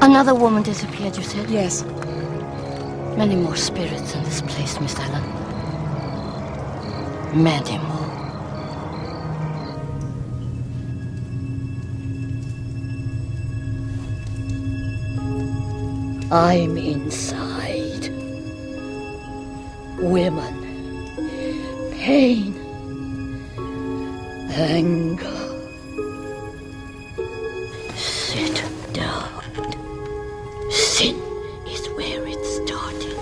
Another woman disappeared, you said? Yes. Many more spirits in this place, Miss Ellen. Many more. I'm inside. Women. Pain. Anger. Sit down. Sin is where it started.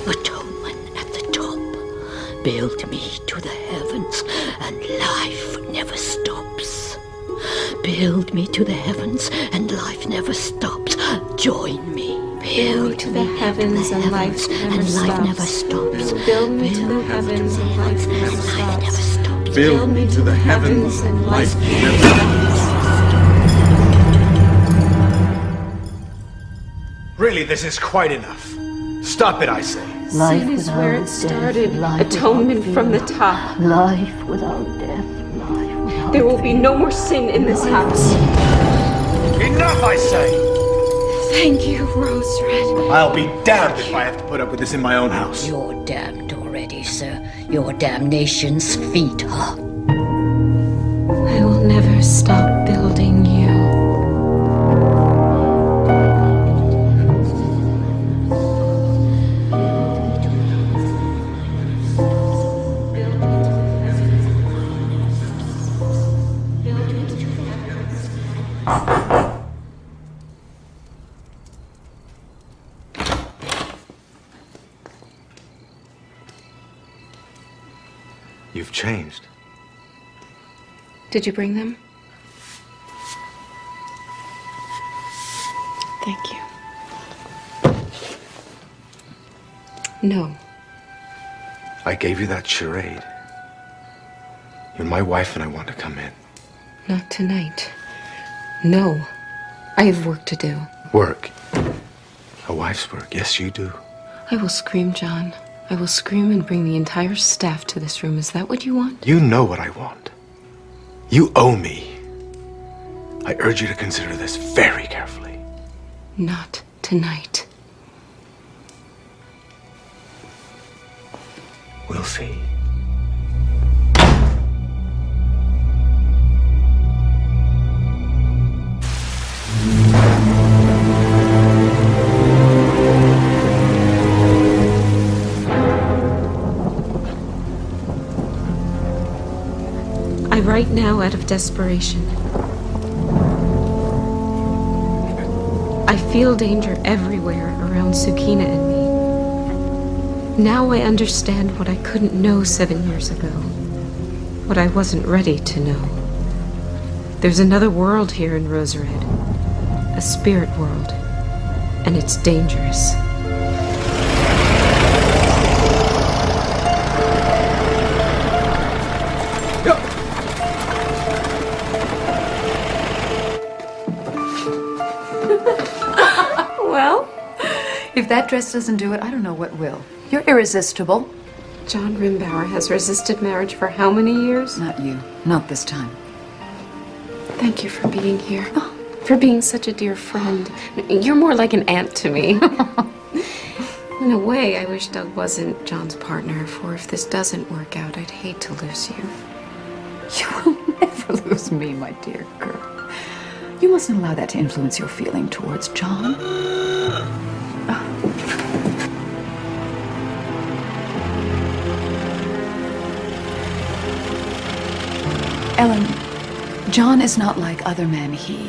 Atonement at the top. Build me to the heavens, and life never stops. Build me to the heavens, and life never stops. Join me. Build me to the heavens, and life never stops. Build me to the heavens, and life never stops. Build me to the heavens, and life never stops. Really, this is quite enough. Stop it, I say. Sin is where it started. Atonement from the top. Life without death. Life without There will be no more sin in this house. Enough, I say! Thank you, Rose Red. I'll be damned if I have to put up with this in my own house. You're damned already, sir. Your damnation's feet are. I will never stop building you. You've changed. Did you bring them? Thank you. No. I gave you that charade. You're my wife and I want to come in. Not tonight. No. I have work to do. Work. A wife's work. Yes, you do. I will scream, John. I will scream and bring the entire staff to this room. Is that what you want? You know what I want. You owe me. I urge you to consider this very carefully. Not tonight. We'll see. I write now out of desperation. I feel danger everywhere around Sukina and me. Now I understand what I couldn't know 7 years ago. What I wasn't ready to know. There's another world here in Rose Red. A spirit world. And it's dangerous. Well, If that dress doesn't do it, I don't know what will. You're irresistible. John Rimbauer has resisted marriage for how many years? Not you. Not this time. Thank you for being here. For being such a dear friend. You're more like an aunt to me. In a way, I wish Doug wasn't John's partner, for if this doesn't work out, I'd hate to lose you. You will never lose me, my dear girl. You mustn't allow that to influence your feeling towards John. Ellen, John is not like other men. He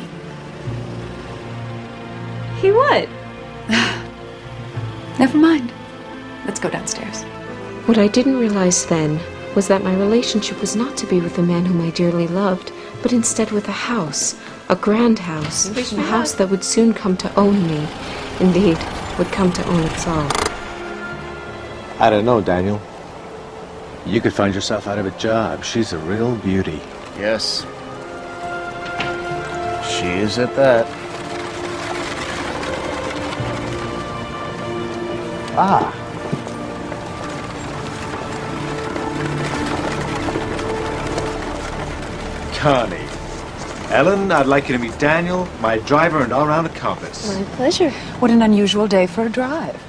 what? Never mind. Let's go downstairs. What I didn't realize then was that my relationship was not to be with the man whom I dearly loved, but instead with a house, a grand house, a house that would soon come to own me. Indeed, would come to own us all. I don't know, Daniel. You could find yourself out of a job. She's a real beauty. Yes. She is at that. Ah. Connie. Ellen, I'd like you to meet Daniel, my driver and all-round compass. My pleasure. What an unusual day for a drive.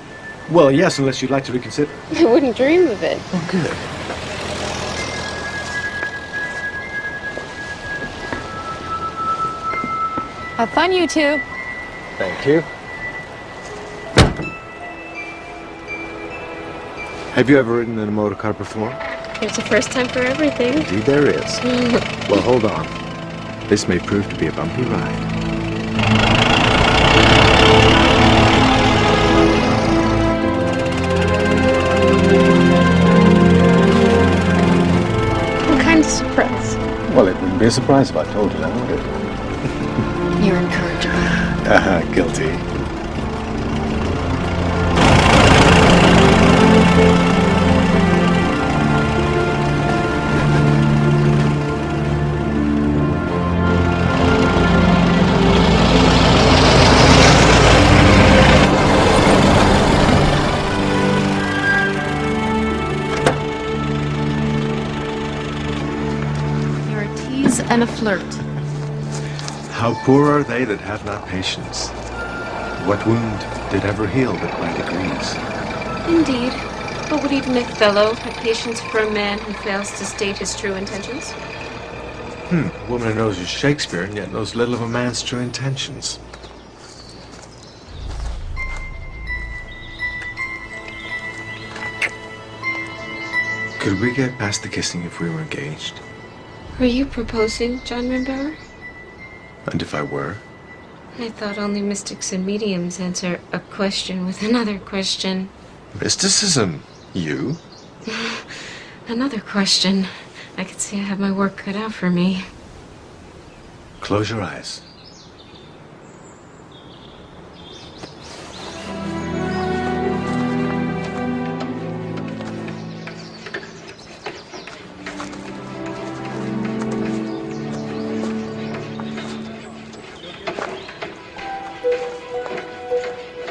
Well, yes, unless you'd like to reconsider. I wouldn't dream of it. Oh, good. Have fun, you two. Thank you. Have you ever ridden in a motor car before? There's a first time for everything. Indeed there is. Well, hold on. This may prove to be a bumpy ride. What kind of surprise? Well, it wouldn't be a surprise if I told you that, would it? You're incorrigible. Guilty. You're a tease and a flirt. How poor are they that have not patience? What wound did ever heal but by degrees? Indeed. But would even a fellow have patience for a man who fails to state his true intentions? A woman who knows is Shakespeare and yet knows little of a man's true intentions. Could we get past the kissing if we were engaged? Were you proposing, John Rimbauer? And if I were? I thought only mystics and mediums answer a question with another question. Mysticism? You? Another question. I could see I have my work cut out for me. Close your eyes.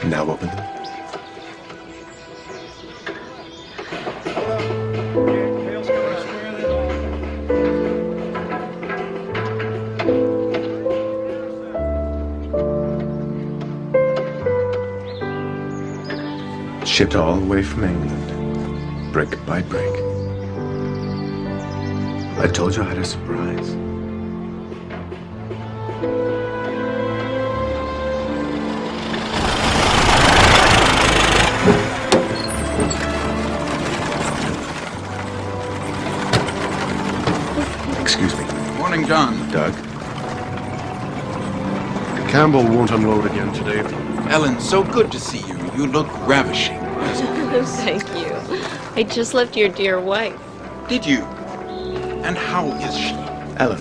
Now open them. Shipped all the way from England, brick by brick. I told you I had a surprise. Excuse me. Morning, John. Doug? Campbell won't unload again today. Ellen, so good to see you. You look ravishing. Thank you. I just left your dear wife. Did you? And how is she? Ellen,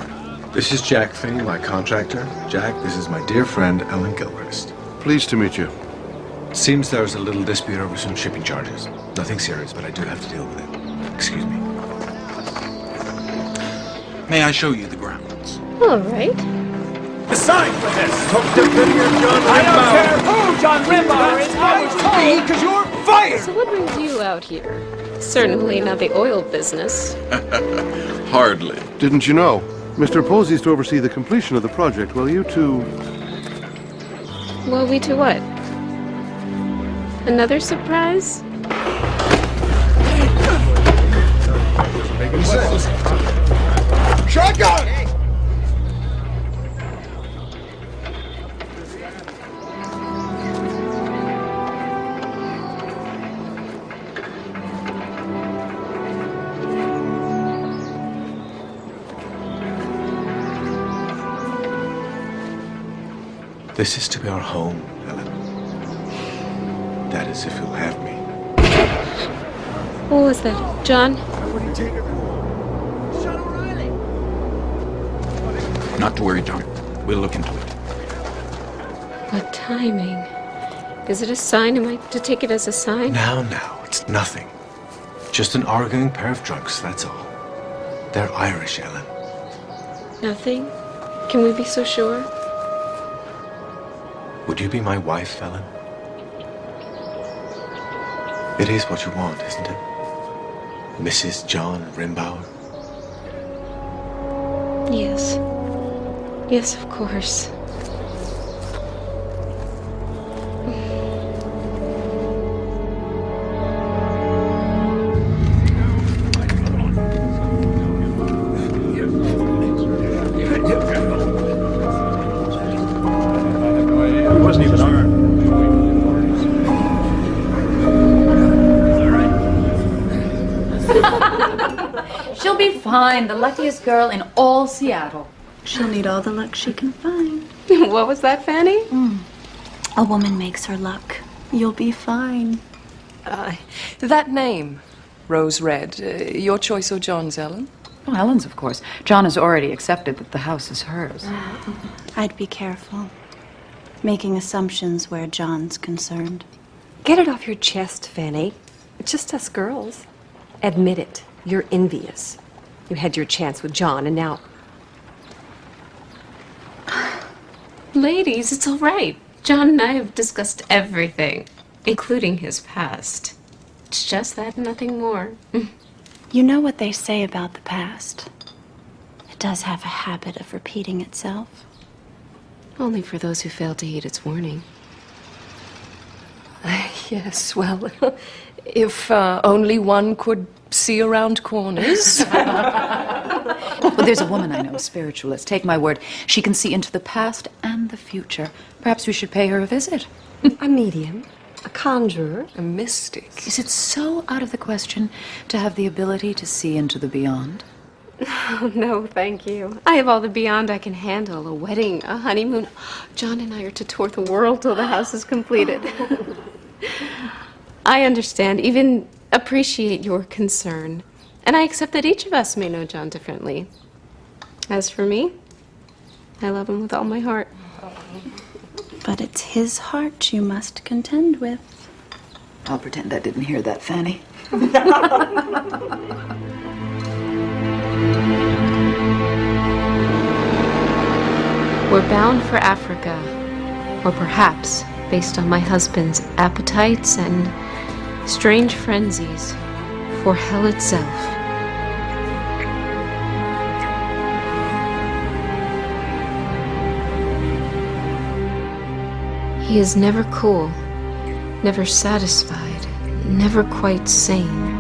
this is Jack Finn, my contractor. Jack, this is my dear friend, Ellen Gilchrist. Pleased to meet you. Seems there's a little dispute over some shipping charges. Nothing serious, but I do have to deal with it. Excuse me. May I show you the grounds? All right. The sign for this! Talk to John Rimbauer. I don't care who John Rimbauer is! I told because you're fired! So what brings you out here? Certainly not the oil business. Hardly. Didn't you know? Mr. Posey's to oversee the completion of the project, while you two... Well, we to what? Another surprise? Making sense. Shotgun! This is to be our home, Ellen. That is, if you'll have me. What was that, John? Not to worry, John. We'll look into it. What timing? Is it a sign? Am I to take it as a sign? Now, it's nothing. Just an arguing pair of drunks, that's all. They're Irish, Ellen. Nothing? Can we be so sure? Would you be my wife, Ellen? It is what you want, isn't it? Mrs. John Rimbauer? Yes. Yes, of course. She'll be fine. The luckiest girl in all Seattle. She'll need all the luck she can find. What was that, Fanny? A woman makes her luck. You'll be fine. That name, Rose Red, your choice or John's, Ellen? Oh, Ellen's, of course. John has already accepted that the house is hers. I'd be careful. Making assumptions where John's concerned. Get it off your chest, Fanny. It's just us girls. Admit it. You're envious. You had your chance with John, and now... Ladies, it's all right. John and I have discussed everything, including his past. It's just that, nothing more. You know what they say about the past. It does have a habit of repeating itself. Only for those who fail to heed its warning. Yes, well, if only one could see around corners. Well, there's a woman I know, a spiritualist. Take my word, she can see into the past and the future. Perhaps we should pay her a visit. A medium, a conjurer, A mystic. Is it so out of the question to have the ability to see into the beyond? Oh, no, thank you. I have all the beyond I can handle. A wedding, a honeymoon. John and I are to tour the world till the house is completed. I understand, even appreciate your concern. And I accept that each of us may know John differently. As for me, I love him with all my heart. But it's his heart you must contend with. I'll pretend I didn't hear that, Fanny. We're bound for Africa, or perhaps, based on my husband's appetites and strange frenzies, for hell itself. He is never cool, never satisfied, never quite sane.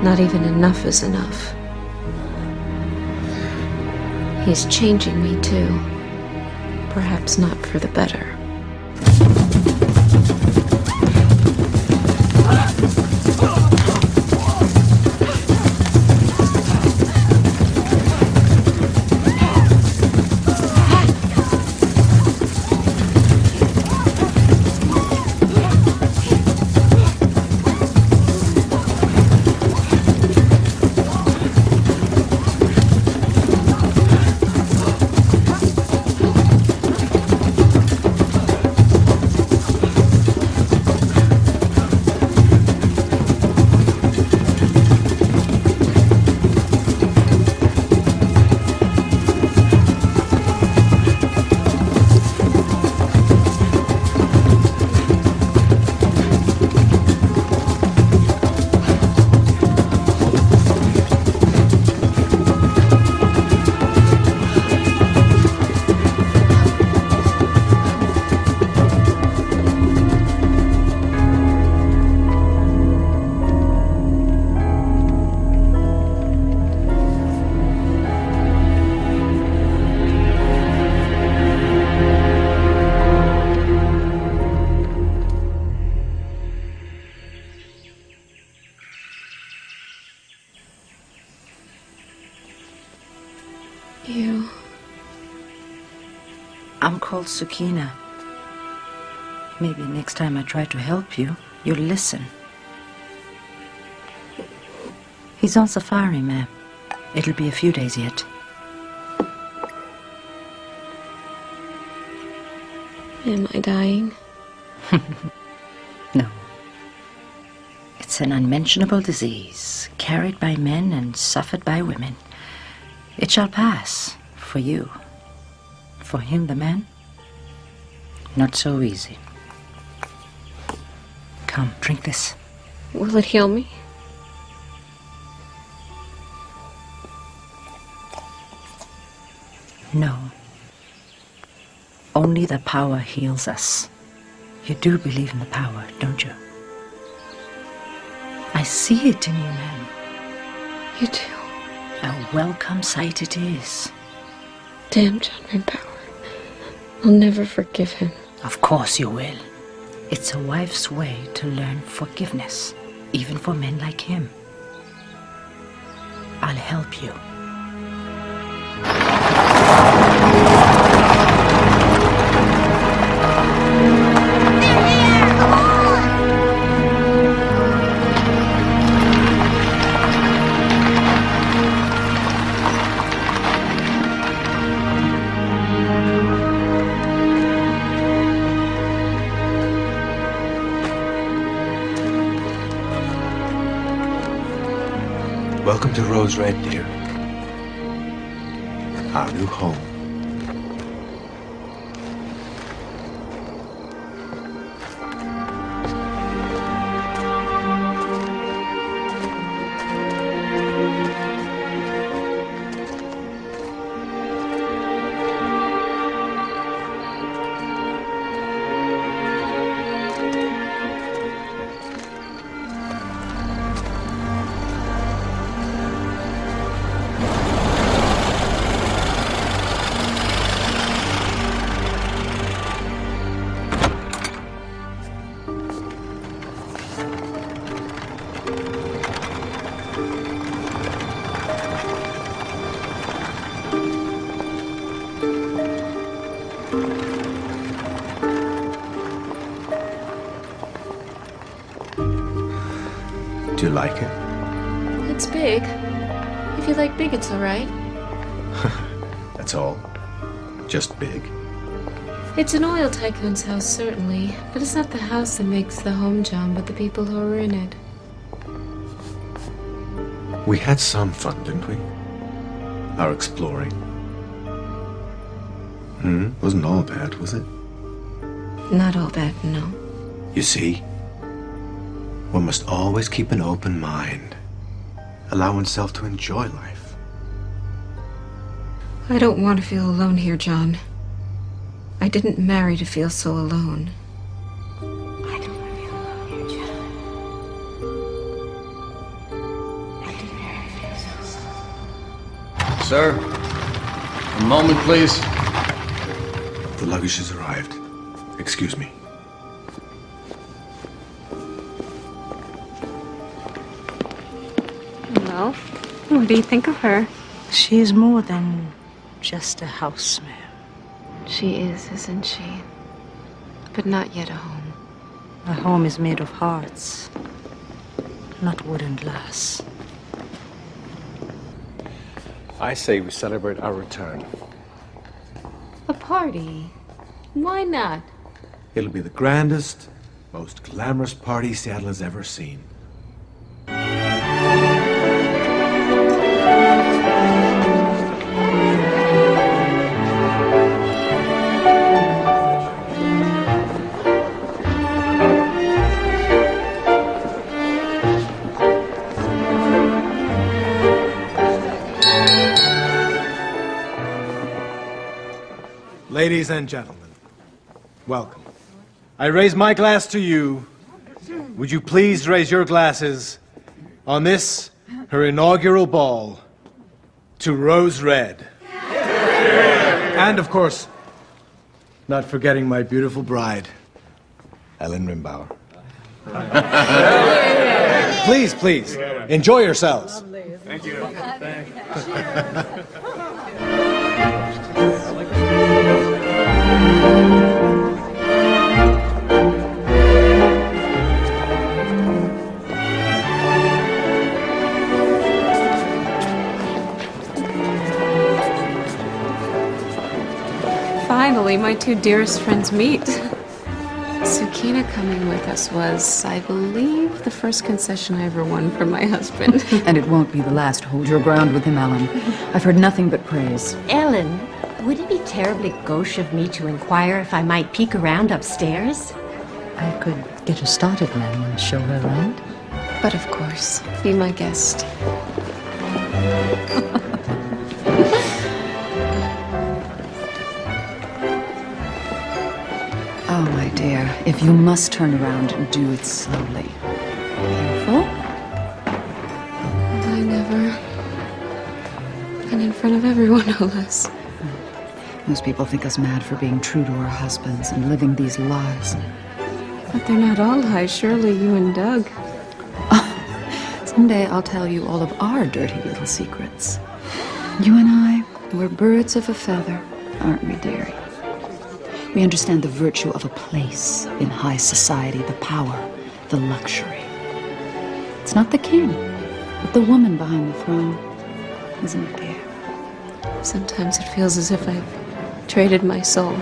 Not even enough is enough. He's changing me too. Perhaps not for the better. You... I'm called Sukina. Maybe next time I try to help you, you'll listen. He's on safari, ma'am. It'll be a few days yet. Am I dying? No. It's an unmentionable disease, carried by men and suffered by women. It shall pass, for you. For him, the man, not so easy. Come, drink this. Will it heal me? No. Only the power heals us. You do believe in the power, don't you? I see it in you, men. You do. A welcome sight it is. Damn John Rimbauer. I'll never forgive him. Of course you will. It's a wife's way to learn forgiveness, even for men like him. I'll help you. Welcome to Rose Red, dear. Our new home. Do you like it? It's big. If you like big, it's all right. That's all. Just big. It's an oil tycoon's house, certainly. But it's not the house that makes the home, John, but the people who are in it. We had some fun, didn't we? Our exploring. Wasn't all bad, was it? Not all bad, no. You see? One must always keep an open mind. Allow oneself to enjoy life. I don't want to feel alone here, John. I didn't marry to feel so alone. I don't want to feel alone here, John. I didn't marry to feel so alone. Sir, a moment, please. The luggage has arrived. Excuse me. Well, what do you think of her? She is more than just a housemaid. She is, isn't she? But not yet a home. A home is made of hearts, not wood and glass. I say we celebrate our return. A party? Why not? It'll be the grandest, most glamorous party Seattle has ever seen. Ladies and gentlemen, welcome. I raise my glass to you. Would you please raise your glasses on this, her inaugural ball, to Rose Red. And, of course, not forgetting my beautiful bride, Ellen Rimbauer. Please, please, enjoy yourselves. Thank you. Finally, my two dearest friends meet. Sukina coming with us was, I believe, the first concession I ever won for my husband. And it won't be the last. Hold your ground with him, Ellen. I've heard nothing but praise. Ellen, would it be terribly gauche of me to inquire if I might peek around upstairs? I could get her started, ma'am, and show her around. But of course, be my guest. Slowly, dear. If you must turn around, do it slowly. Careful. I never. And in front of everyone, no less. Most people think us mad for being true to our husbands and living these lies. But they're not all lies, surely, you and Doug. Someday I'll tell you all of our dirty little secrets. You and I, we're birds of a feather, aren't we, dearie? We understand the virtue of a place in high society, the power, the luxury. It's not the king, but the woman behind the throne, isn't it, dear? Sometimes it feels as if I've traded my soul.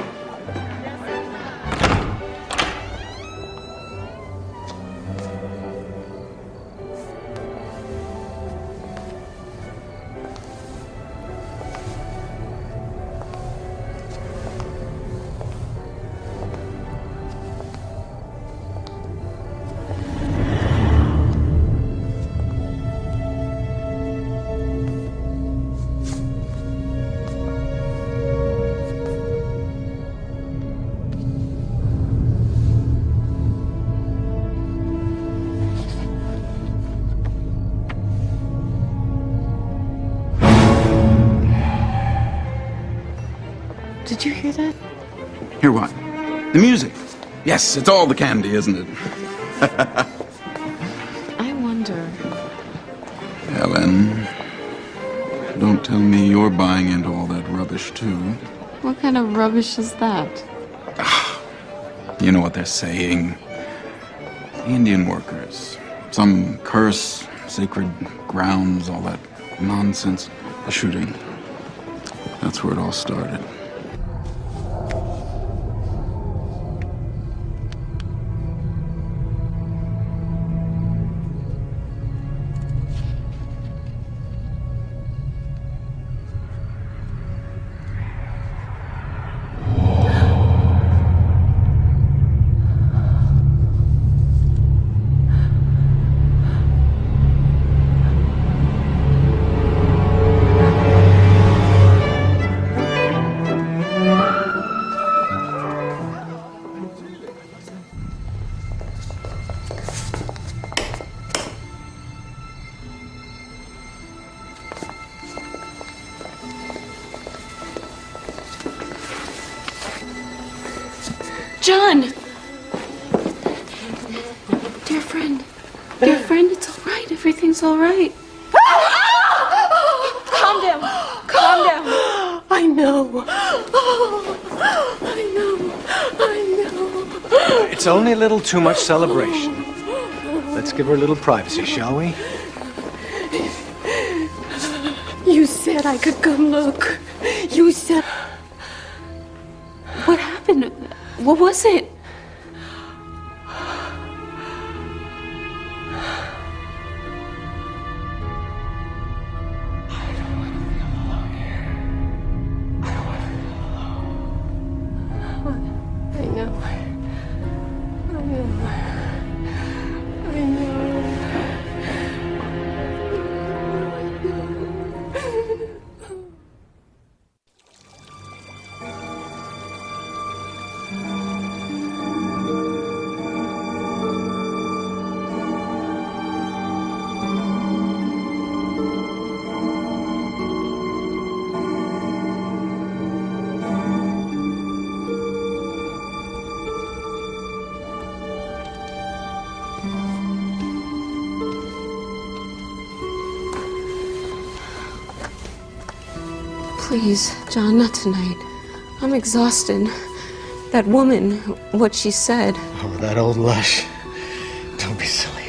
Did you hear that? Hear what? The music. Yes, it's all the candy, isn't it? I wonder. Ellen, don't tell me you're buying into all that rubbish, too. What kind of rubbish is that? You know what they're saying. The Indian workers. Some curse, sacred grounds, all that nonsense. The shooting. That's where it all started. John! Dear friend, it's all right. Everything's all right. Calm down. Calm down. I know. I know. It's only a little too much celebration. Let's give her a little privacy, shall we? You said I could come look. You said... What happened? What was it? Please, John, not tonight. I'm exhausted. That woman, what she said. Oh, that old lush. Don't be silly.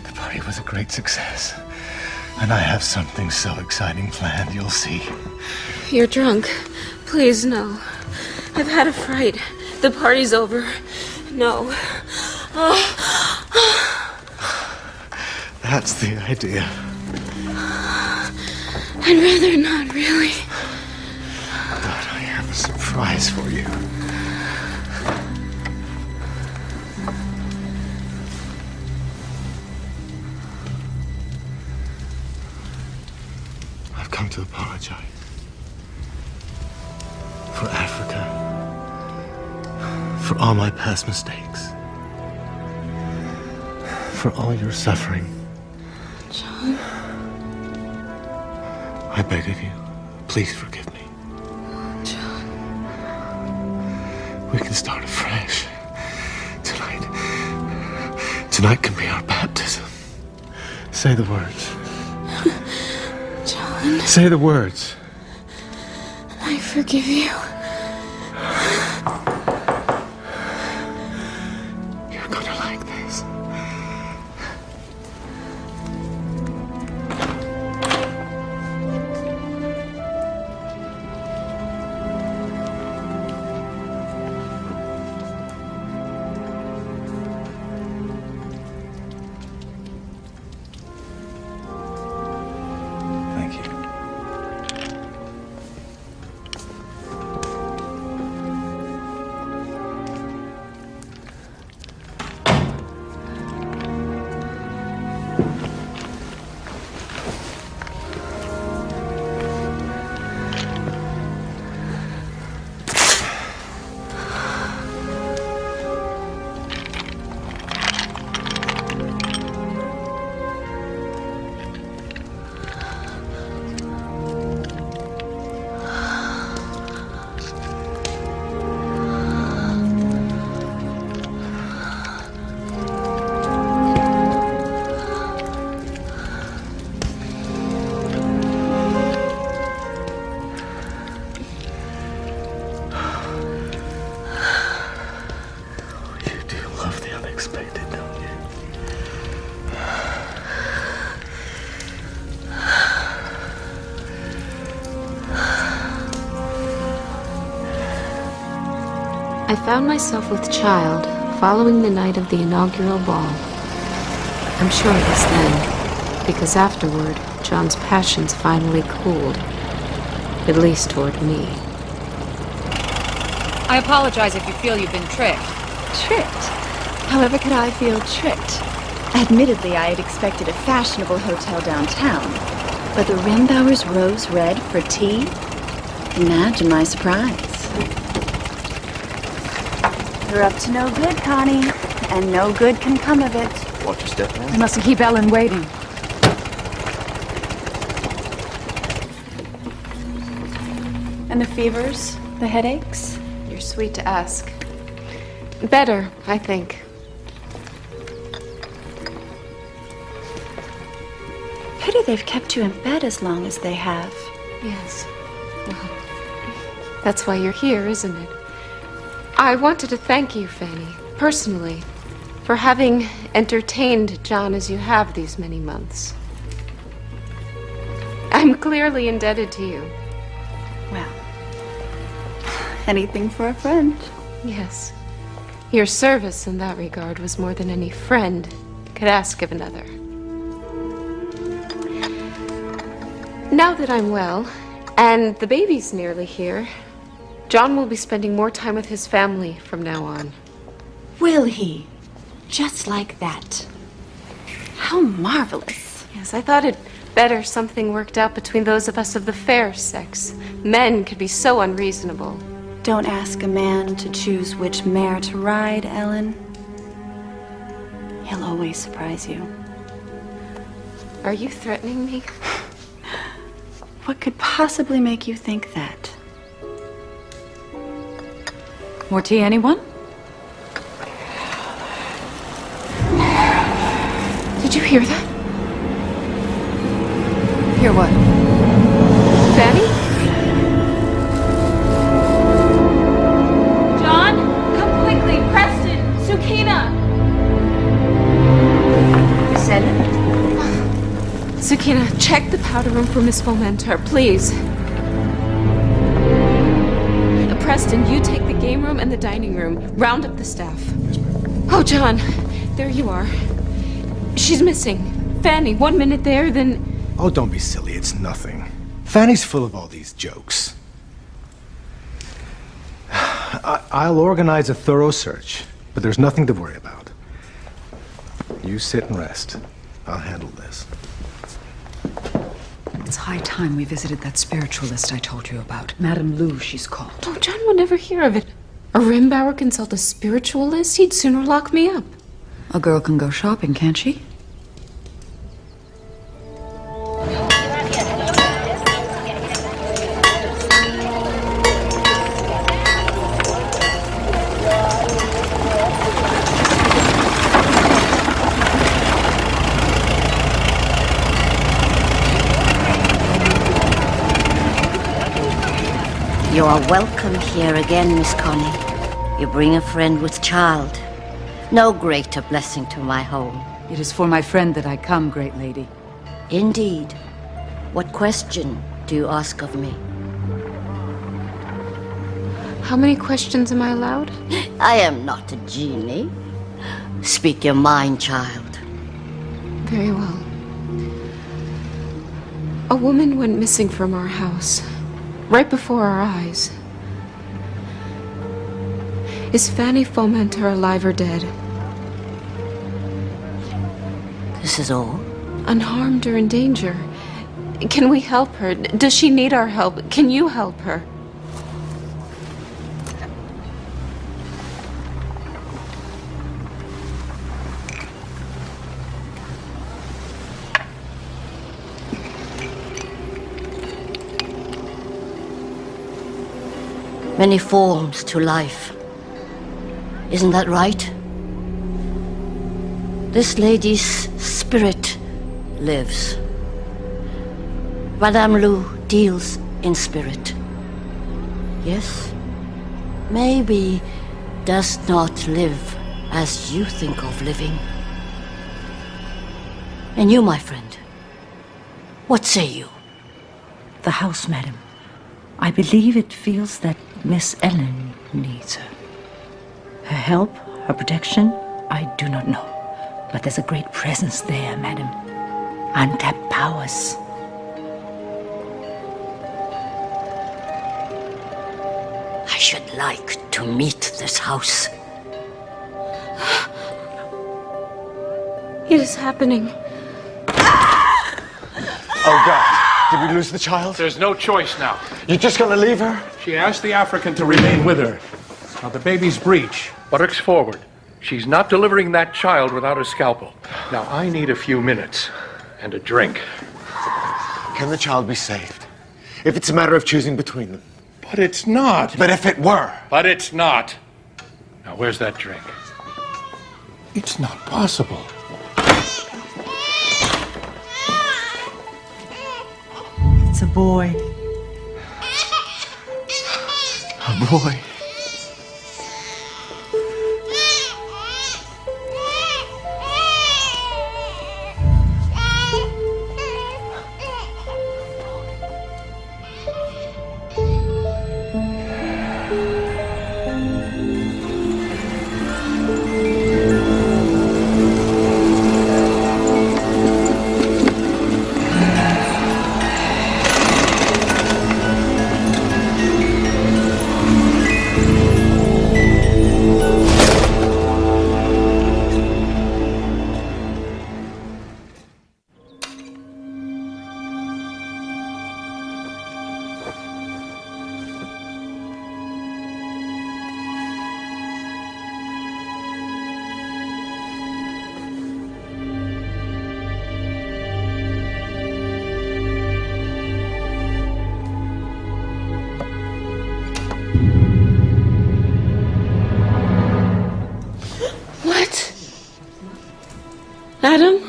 The party was a great success. And I have something so exciting planned, you'll see. You're drunk. Please, no. I've had a fright. The party's over. No. That's the idea. I'd rather not, really. But I have a surprise for you. I've come to apologize. For Africa. for all my past mistakes, for all your suffering. John. I beg of you, please forgive me. John. We can start afresh. Tonight. Tonight can be our baptism. Say the words. John. Say the words. I forgive you. You're gonna like this. Thank you. I found myself with child following the night of the inaugural ball. I'm sure it was then, because afterward, John's passions finally cooled, at least toward me. I apologize if you feel you've been tricked. Tricked? However could I feel tricked? Admittedly, I had expected a fashionable hotel downtown, but the Rimbauer's rose red for tea? Imagine my surprise. You're up to no good, Connie, and no good can come of it. Watch your step, man. We mustn't keep Ellen waiting. And the fevers? The headaches? You're sweet to ask. Better, I think. Pity they've kept you in bed as long as they have. Yes. Well, that's why you're here, isn't it? I wanted to thank you, Fanny, personally, for having entertained John as you have these many months. I'm clearly indebted to you. Well, anything for a friend. Yes. Your service in that regard was more than any friend could ask of another. Now that I'm well, and the baby's nearly here, John will be spending more time with his family from now on. Will he? Just like that. How marvelous. Yes, I thought it better something worked out between those of us of the fair sex. Men could be so unreasonable. Don't ask a man to choose which mare to ride, Ellen. He'll always surprise you. Are you threatening me? What could possibly make you think that? More tea, anyone? Did you hear that? Hear what? Fanny? John, come quickly. Preston, Sukina. Sukina, check the powder room for Miss Fomentar, please. Preston, you take the game room and the dining room. Round up the staff. Oh, John, there you are. She's missing. Fanny, 1 minute there, then... Oh, don't be silly. It's nothing. Fanny's full of all these jokes. I'll organize a thorough search, but there's nothing to worry about. You sit and rest. I'll handle this. It's high time we visited that spiritualist I told you about. Madame Lou, she's called. Oh, John will never hear of it. A Rimbauer consult a spiritualist? He'd sooner lock me up. A girl can go shopping, can't she? You are welcome here again, Miss Connie. You bring a friend with child. No greater blessing to my home. It is for my friend that I come, great lady. Indeed. What question do you ask of me? How many questions am I allowed? I am not a genie. Speak your mind, child. Very well. A woman went missing from our house, right before our eyes. Is Fanny Fomenter alive or dead? This is all? Unharmed or in danger. Can we help her? Does she need our help? Can you help her? Many forms to life. Isn't that right? This lady's spirit lives. Madame Lou deals in spirit. Yes? Maybe does not live as you think of living. And you, my friend, what say you? The house, madam. I believe it feels that Miss Ellen needs her. Her help, her protection, I do not know. But there's a great presence there, madam. Untapped powers. I should like to meet this house. It is happening. Oh, God. Did we lose the child? There's no choice now. You're just gonna leave her? She asked the African to remain with her. Now, the baby's breech. Buttocks forward. She's not delivering that child without a scalpel. Now, I need a few minutes and a drink. Can the child be saved? If it's a matter of choosing between them. But it's not. But if it were. But it's not. Now, where's that drink? It's not possible. It's a boy. A boy. Adam?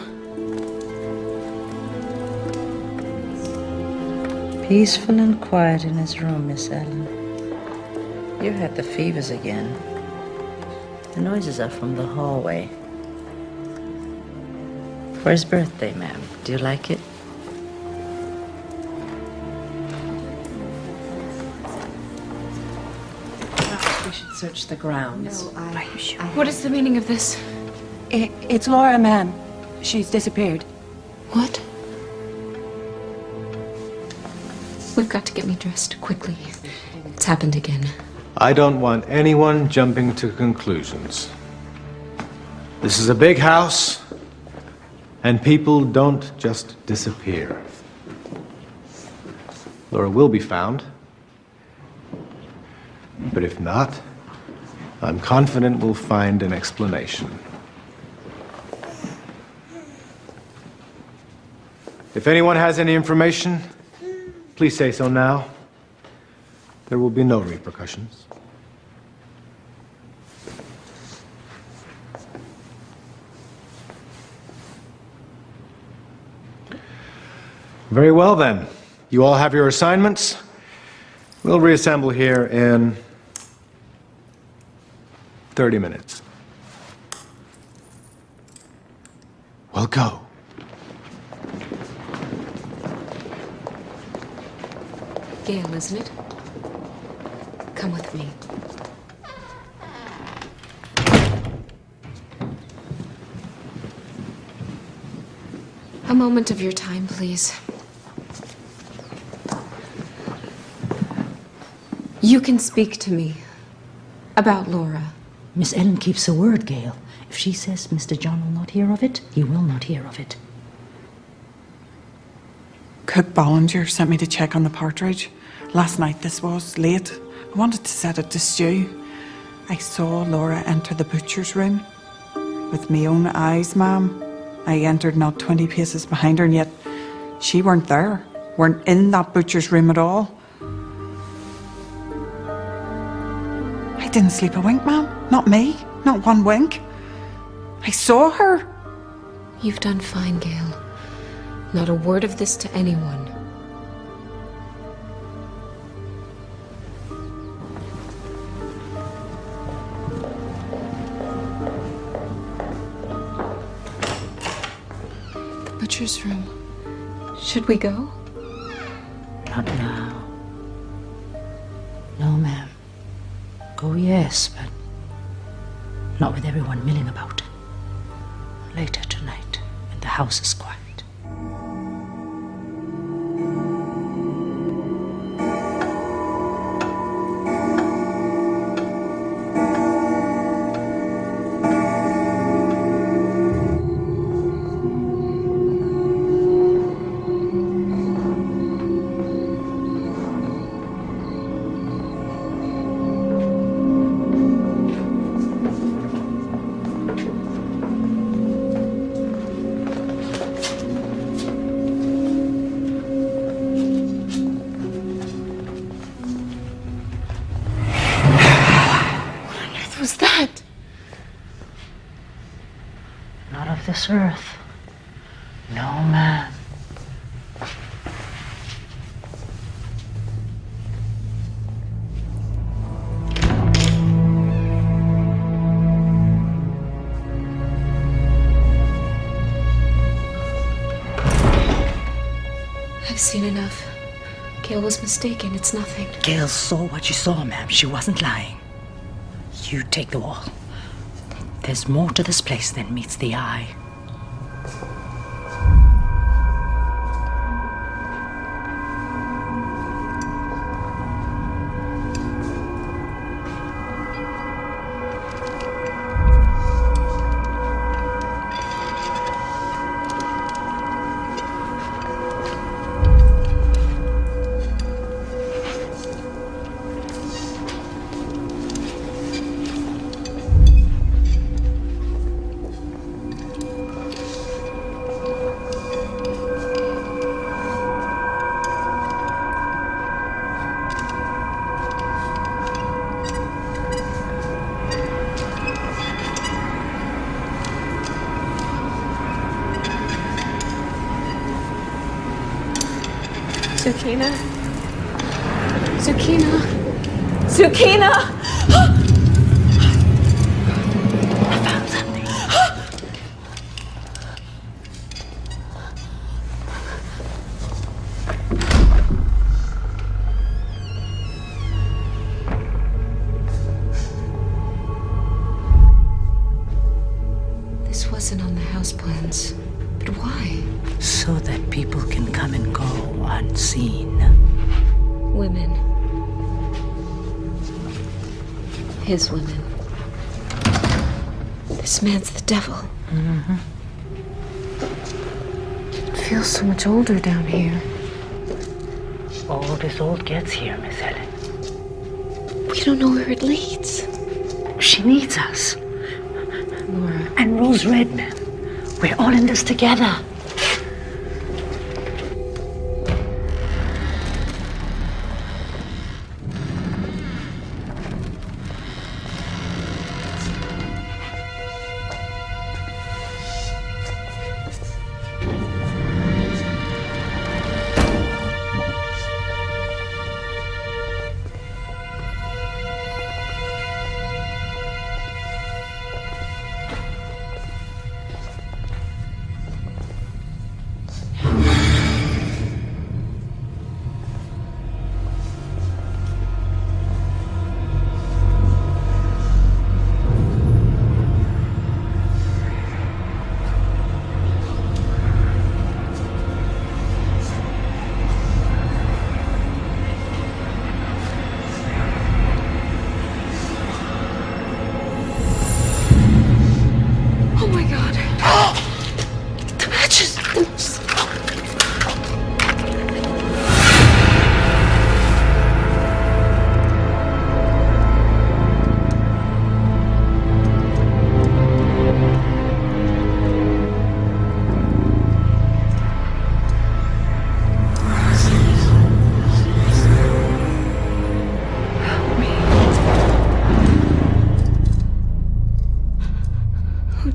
Peaceful and quiet in his room, Miss Ellen. You had the fevers again. The noises are from the hallway. For his birthday, ma'am. Do you like it? We should search the grounds. No, are you sure? What is the meaning of this? It's Laura, ma'am. She's disappeared. What? We've got to get me dressed quickly. It's happened again. I don't want anyone jumping to conclusions. This is a big house, and people don't just disappear. Laura will be found, but if not, I'm confident we'll find an explanation. If anyone has any information, please say so now. There will be no repercussions. Very well, then. You all have your assignments. We'll reassemble here in 30 minutes. We'll go. Gail, isn't it? Come with me. A moment of your time, please. You can speak to me about Laura. Miss Ellen keeps her word, Gail. If she says Mr. John will not hear of it, he will not hear of it. Cook Bollinger sent me to check on the partridge. Last night this was, late. I wanted to set it to stew. I saw Laura enter the butcher's room. With me own eyes, ma'am. I entered not 20 paces behind her, and yet she weren't there. Weren't in that butcher's room at all. I didn't sleep a wink, ma'am. Not me. Not one wink. I saw her. You've done fine, Gail. Not a word of this to anyone. The butcher's room. Should we go? Not now. No, ma'am. Go, yes, but not with everyone milling about. Later tonight, when the house is quiet. This earth. No, man. I've seen enough. Gail was mistaken. It's nothing. Gail saw what she saw, ma'am. She wasn't lying. You take the wall. There's more to this place than meets the eye. Sukina? Sukina? Sukina! I found something. This wasn't on the house plans. But why? So that people can come and go unseen. Women. His women. This man's the devil. Mm-hmm. It feels so much older down here. Old as old gets here, Miss Ellen. We don't know where it leads. Shh. She needs us. Laura. And Rose Redman. We're all in this together.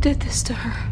Did this to her?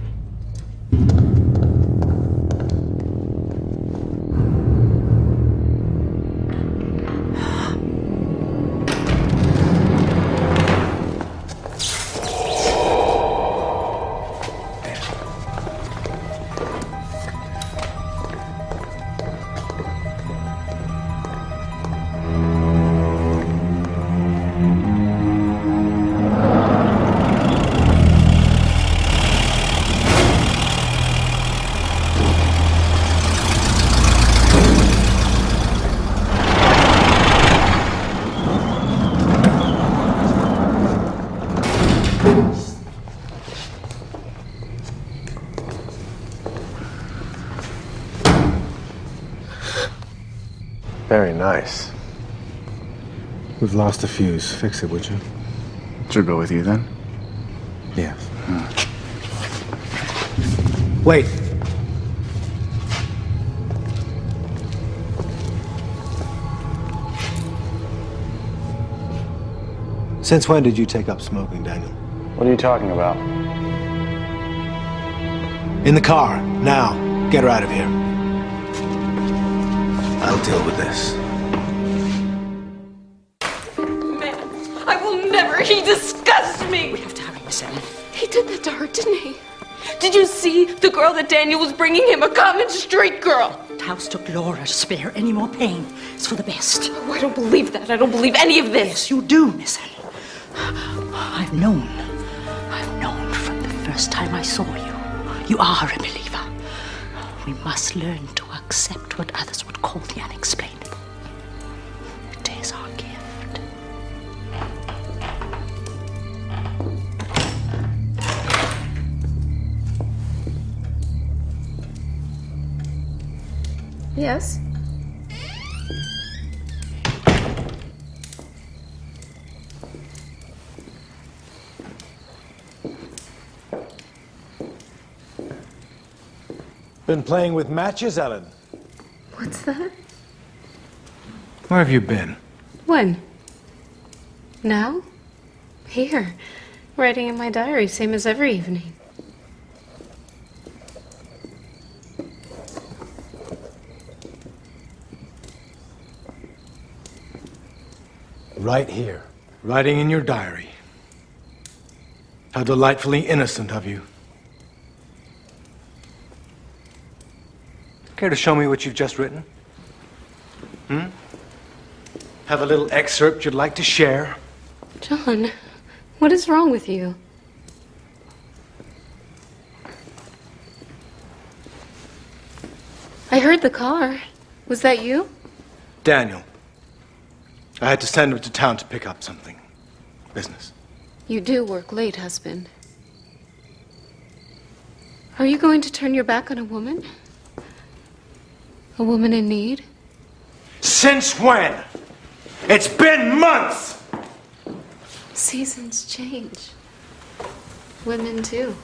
Very nice. We've lost a fuse. Fix it, would you? She'll go with you then? Yes. Wait. Since when did you take up smoking, Daniel? What are you talking about? In the car, now. Get her out of here. I'll deal with this. Man, I will never. He disgusts me. We have to hurry, Miss Ellen. He did that to her, didn't he? Did you see the girl that Daniel was bringing him? A common street girl. Taos took Laura to spare her any more pain. It's for the best. Oh, I don't believe that. I don't believe any of this. Yes, you do, Miss Ellen. I've known from the first time I saw you. You are a believer. We must learn to accept what others would call the unexplainable. It is our gift. Yes? Been playing with matches, Ellen? What's that? Where have you been? When? Now? Here. Writing in my diary, same as every evening. Right here. Writing in your diary. How delightfully innocent of you. Care to show me what you've just written? Have a little excerpt you'd like to share? John, what is wrong with you? I heard the car. Was that you? Daniel. I had to send him to town to pick up something. Business. You do work late, husband. Are you going to turn your back on a woman? A woman in need? Since when? It's been months! Seasons change. Women too.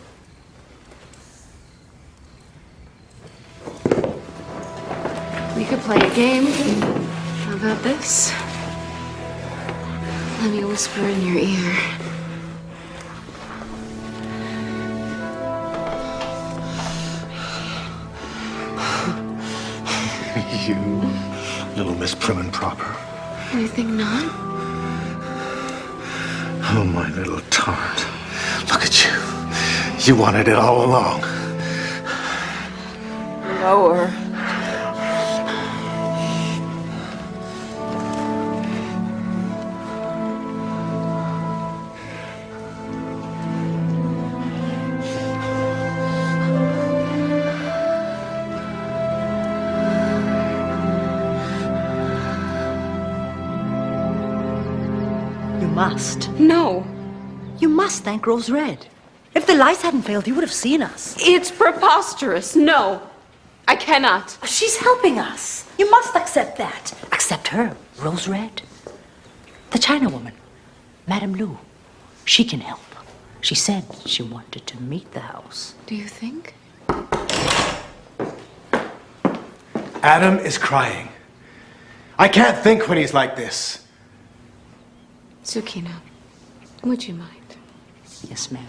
We could play a game. How about this? Let me whisper in your ear. You little Miss Prim and Proper. You think not? Oh, my little tart. Look at you. You wanted it all along. Lower. Must. No. You must thank Rose Red. If the lights hadn't failed, you would have seen us. It's preposterous. No. I cannot. She's helping us. You must accept that. Accept her, Rose Red. The China woman, Madame Lu. She can help. She said she wanted to meet the house. Do you think? Adam is crying. I can't think when he's like this. Tsukina, would you mind? Yes, ma'am.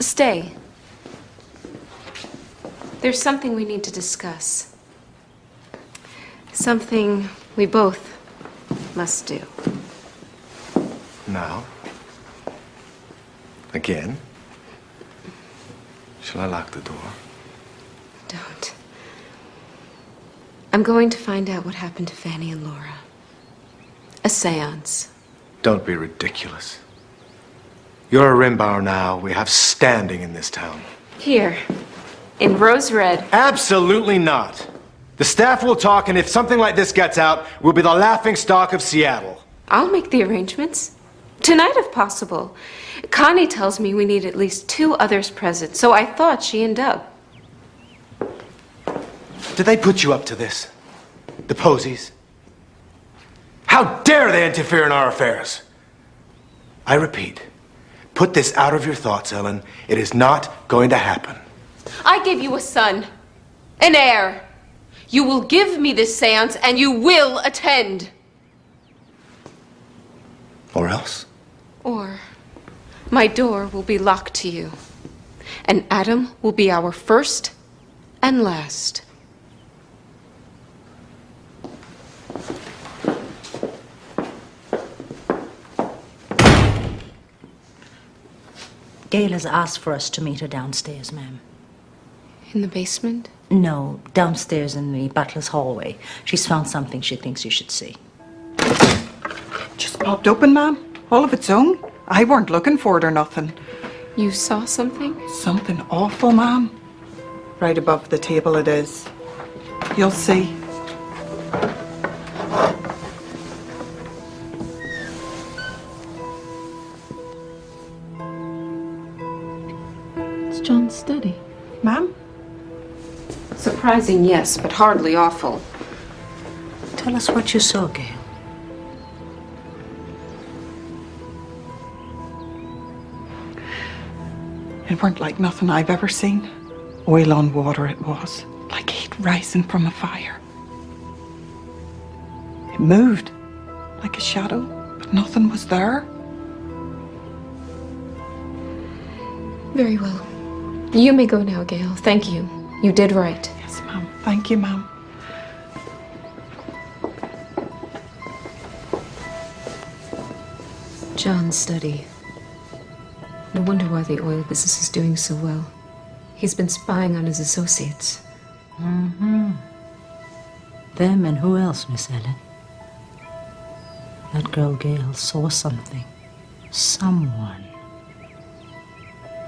Stay. There's something we need to discuss. Something we both must do. Now? Again? Shall I lock the door? Don't. I'm going to find out what happened to Fanny and Laura. A seance. Don't be ridiculous. You're a Rimbauer now. We have standing in this town. Here, in Rose Red. Absolutely not. The staff will talk, and if something like this gets out, we'll be the laughingstock of Seattle. I'll make the arrangements. Tonight, if possible. Connie tells me we need at least 2 others present, so I thought she and Doug. Did they put you up to this? The Posies? How dare they interfere in our affairs? I repeat, put this out of your thoughts, Ellen. It is not going to happen. I gave you a son, an heir. You will give me this seance and you will attend. Or else? Or my door will be locked to you. And Adam will be our first and last. Gail has asked for us to meet her downstairs, ma'am. In the basement? No, downstairs in the butler's hallway. She's found something she thinks you should see. Just popped open, ma'am. All of its own. I weren't looking for it or nothing. You saw something? Something awful, ma'am. Right above the table it is. You'll see. It's John's study. Ma'am? Surprising, yes, but hardly awful. Tell us what you saw, Gail. It weren't like nothing I've ever seen. Oil on water it was, like heat rising from a fire. It moved, like a shadow, but nothing was there. Very well. You may go now, Gail. Thank you. You did right. Yes, ma'am. Thank you, ma'am. John's study. No wonder why the oil business is doing so well. He's been spying on his associates. Mm-hmm. Them and who else, Miss Ellen? That girl Gail saw something. Someone.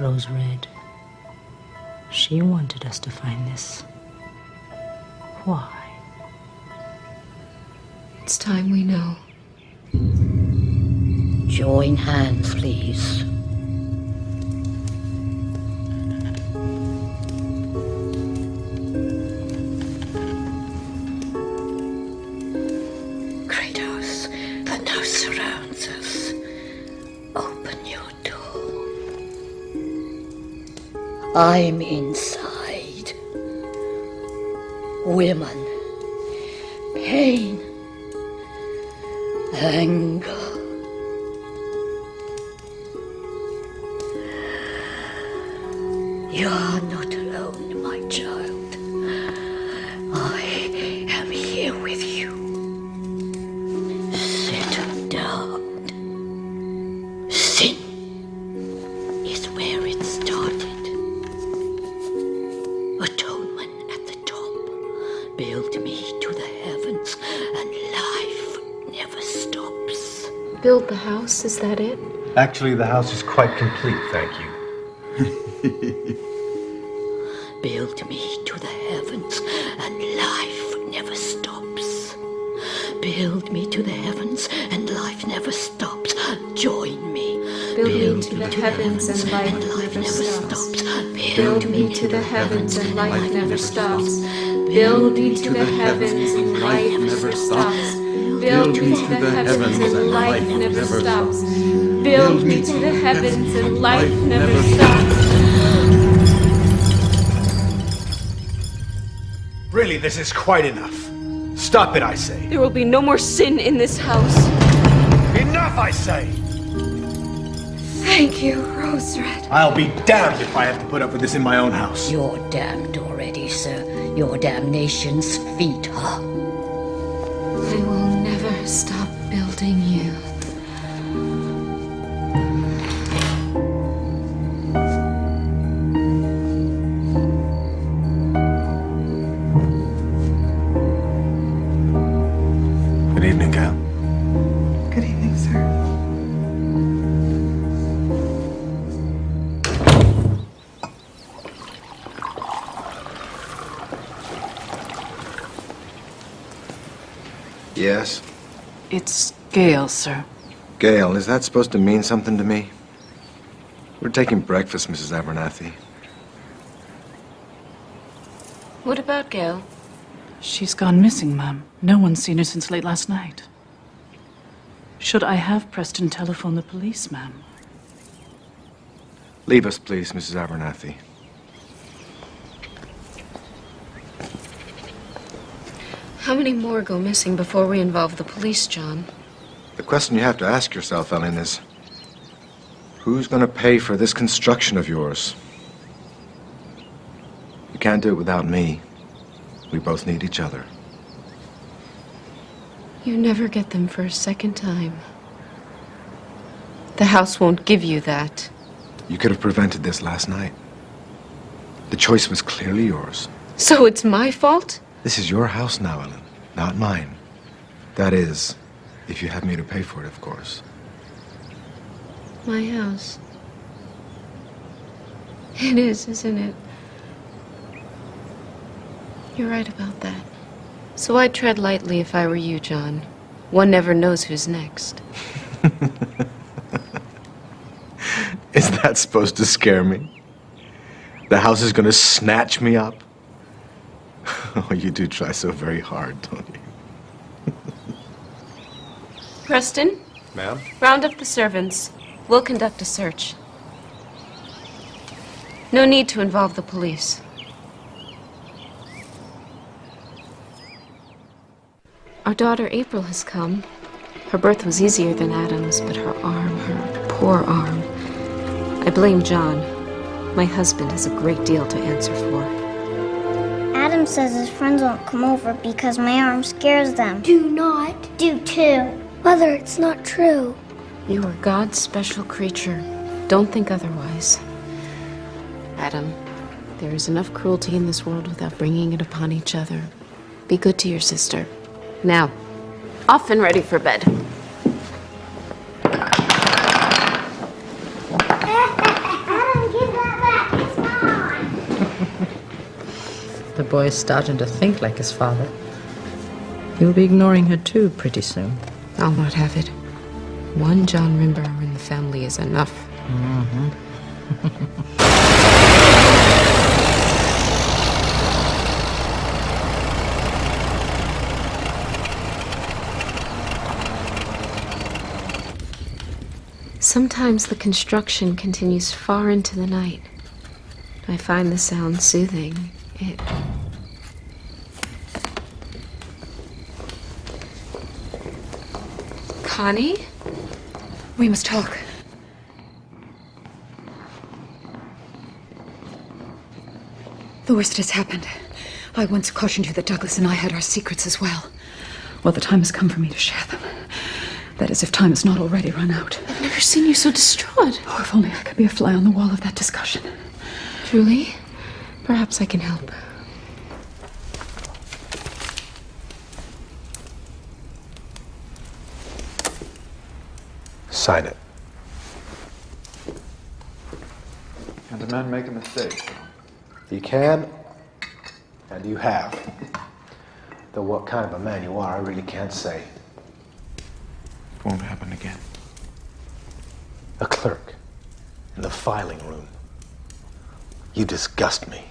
Rose Red. She wanted us to find this. Why? It's time we know. Join hands, please. now surrounds us. Open your door. I'm inside. Women, pain, anger. You are not alone, my child. I am here with you. Sit down. Sin is where it started. Atonement at the top. Build me to the heavens, and life never stops. Build the house, is that it? Actually, the house is quite complete, thank you. Build me to the heavens, and life never stops. Build me to the heavens, and life never stops. Join me. Build me to the heavens, and life never stops. Build me to the heavens, and life never stops. Build me to the heavens, and life never stops. Build me to the heavens, and life never stops. Build me to the heavens, and life never stops. Really, this is quite enough. Stop it, I say. There will be no more sin in this house. Enough, I say! Thank you, Rose Red. I'll be damned if I have to put up with this in my own house. You're damned already, sir. Your damnation's feet are. I will never stop building you. Good evening, Gal. Good evening, sir. Yes? It's Gail, sir. Gail, is that supposed to mean something to me? We're taking breakfast, Mrs. Abernathy. What about Gail? She's gone missing, ma'am. No one's seen her since late last night. Should I have Preston telephone the police, ma'am? Leave us, please, Mrs. Abernathy. How many more go missing before we involve the police, John? The question you have to ask yourself, Ellen, is who's going to pay for this construction of yours? You can't do it without me. We both need each other. You never get them for a second time. The house won't give you that. You could have prevented this last night. The choice was clearly yours. So it's my fault? This is your house now, Ellen, not mine. That is, if you have me to pay for it, of course. My house. It is, isn't it? You're right about that. So I'd tread lightly if I were you, John. One never knows who's next. Is that supposed to scare me? The house is gonna snatch me up? Oh, you do try so very hard, don't you? Preston, Ma'am? round up the servants. We'll conduct a search. No need to involve the police. Our daughter April has come. Her birth was easier than Adam's, but her arm, her poor arm. I blame John. My husband has a great deal to answer for. Adam says his friends won't come over because my arm scares them. Do not. Do too. Mother, it's not true. You are God's special creature. Don't think otherwise. Adam, there is enough cruelty in this world without bringing it upon each other. Be good to your sister. Now, off and ready for bed. The boy's starting to think like his father. He'll be ignoring her too pretty soon. I'll not have it. One John Rimbauer in the family is enough. Mm-hmm. Sometimes the construction continues far into the night. I find the sound soothing. Connie? We must talk. The worst has happened. I once cautioned you that Douglas and I had our secrets as well. Well, the time has come for me to share them. That is, if time has not already run out. I've never seen you so distraught. Oh, if only I could be a fly on the wall of that discussion. Truly? Perhaps I can help. Sign it. Can the man make a mistake? You can, and you have. Though what kind of a man you are, I really can't say. It won't happen again. A clerk in the filing room. You disgust me.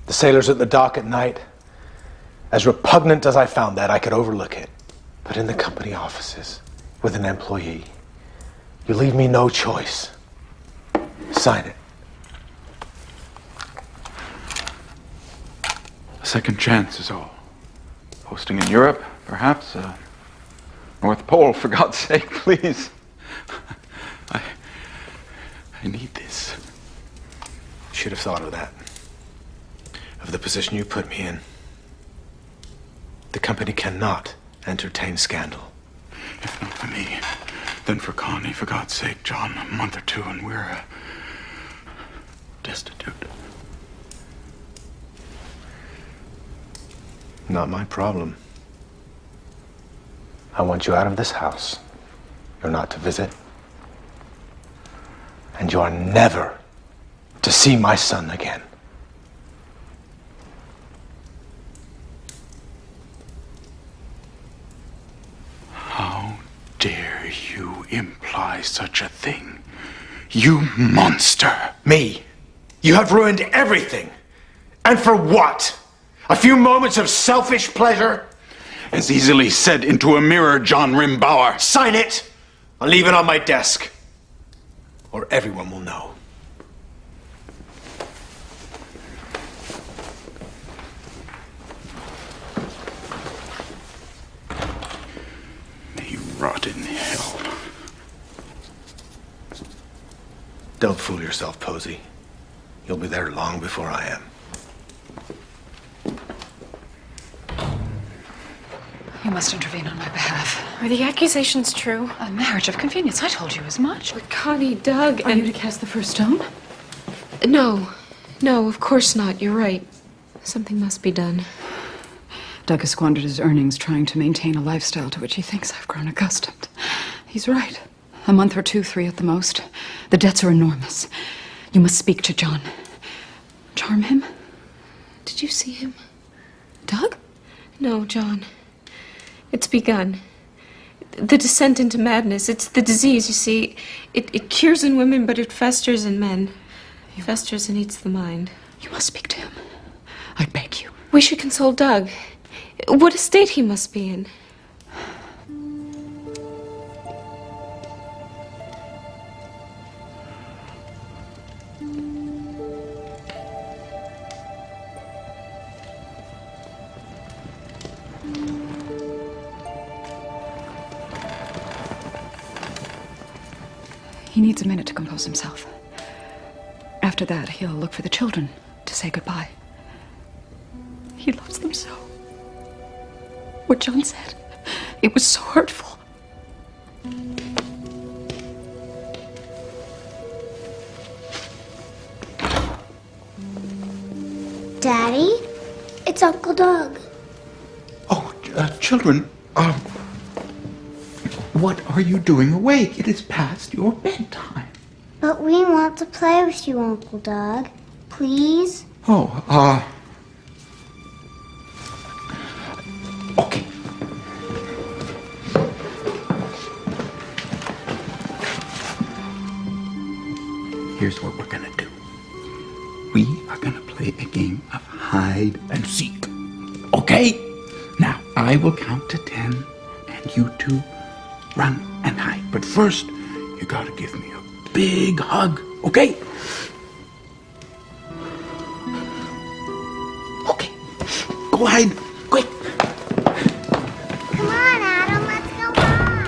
The sailors at the dock at night, as repugnant as I found that, I could overlook it. But in the company offices, with an employee, you leave me no choice. Sign it. A second chance is all. Posting in Europe, perhaps. North Pole, for God's sake, please. I need this. Should have thought of that. Of the position you put me in. The company cannot entertain scandal. If not for me, then for Connie, for God's sake, John. A month or two and we're destitute. Not my problem. I want you out of this house. You're not to visit. And you are never to see my son again. How dare you imply such a thing? You monster! Me? You have ruined everything. And for what? A few moments of selfish pleasure? As easily said into a mirror, John Rimbauer. Sign it! I'll leave it on my desk. Or everyone will know. May you rot in hell. Don't fool yourself, Posey. You'll be there long before I am. You must intervene on my behalf. Are the accusations true? A marriage of convenience. I told you as much. But Connie, Doug, Are you to cast the first stone? No. No, of course not. You're right. Something must be done. Doug has squandered his earnings trying to maintain a lifestyle to which he thinks I've grown accustomed. He's right. A month or two, 3 at the most. The debts are enormous. You must speak to John. Charm him? Did you see him? Doug? No, John. It's begun. The descent into madness. It's the disease, you see. It cures in women, but it festers in men. It festers and eats the mind. You must speak to him. I beg you. We should console Doug. What a state he must be in. He needs a minute to compose himself. After that, he'll look for the children to say goodbye. He loves them so. What John said, it was so hurtful. Daddy? It's Uncle Doug. Oh, children, what are you doing awake? It is past your bedtime. But we want to play with you, Uncle Doug. Please? Oh, okay. Here's what we're gonna do. We are gonna play a game of hide and seek. Okay? Now, I will count to 10, and you two run and hide. But first, you gotta give me a big hug, okay? Okay, go ahead, quick. Come on, Adam, let's go on.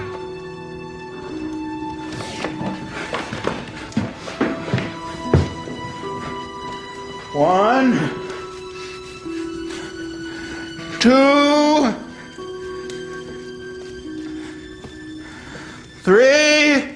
One, 2, 3.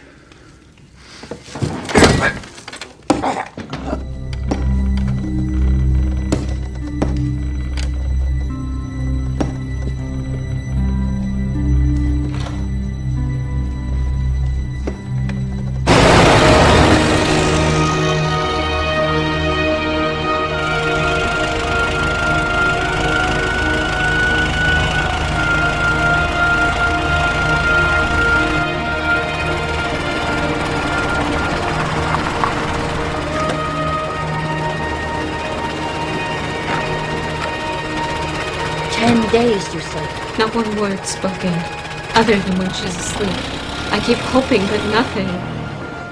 Days, you say? Not one word spoken, other than when she's asleep. I keep hoping, but nothing.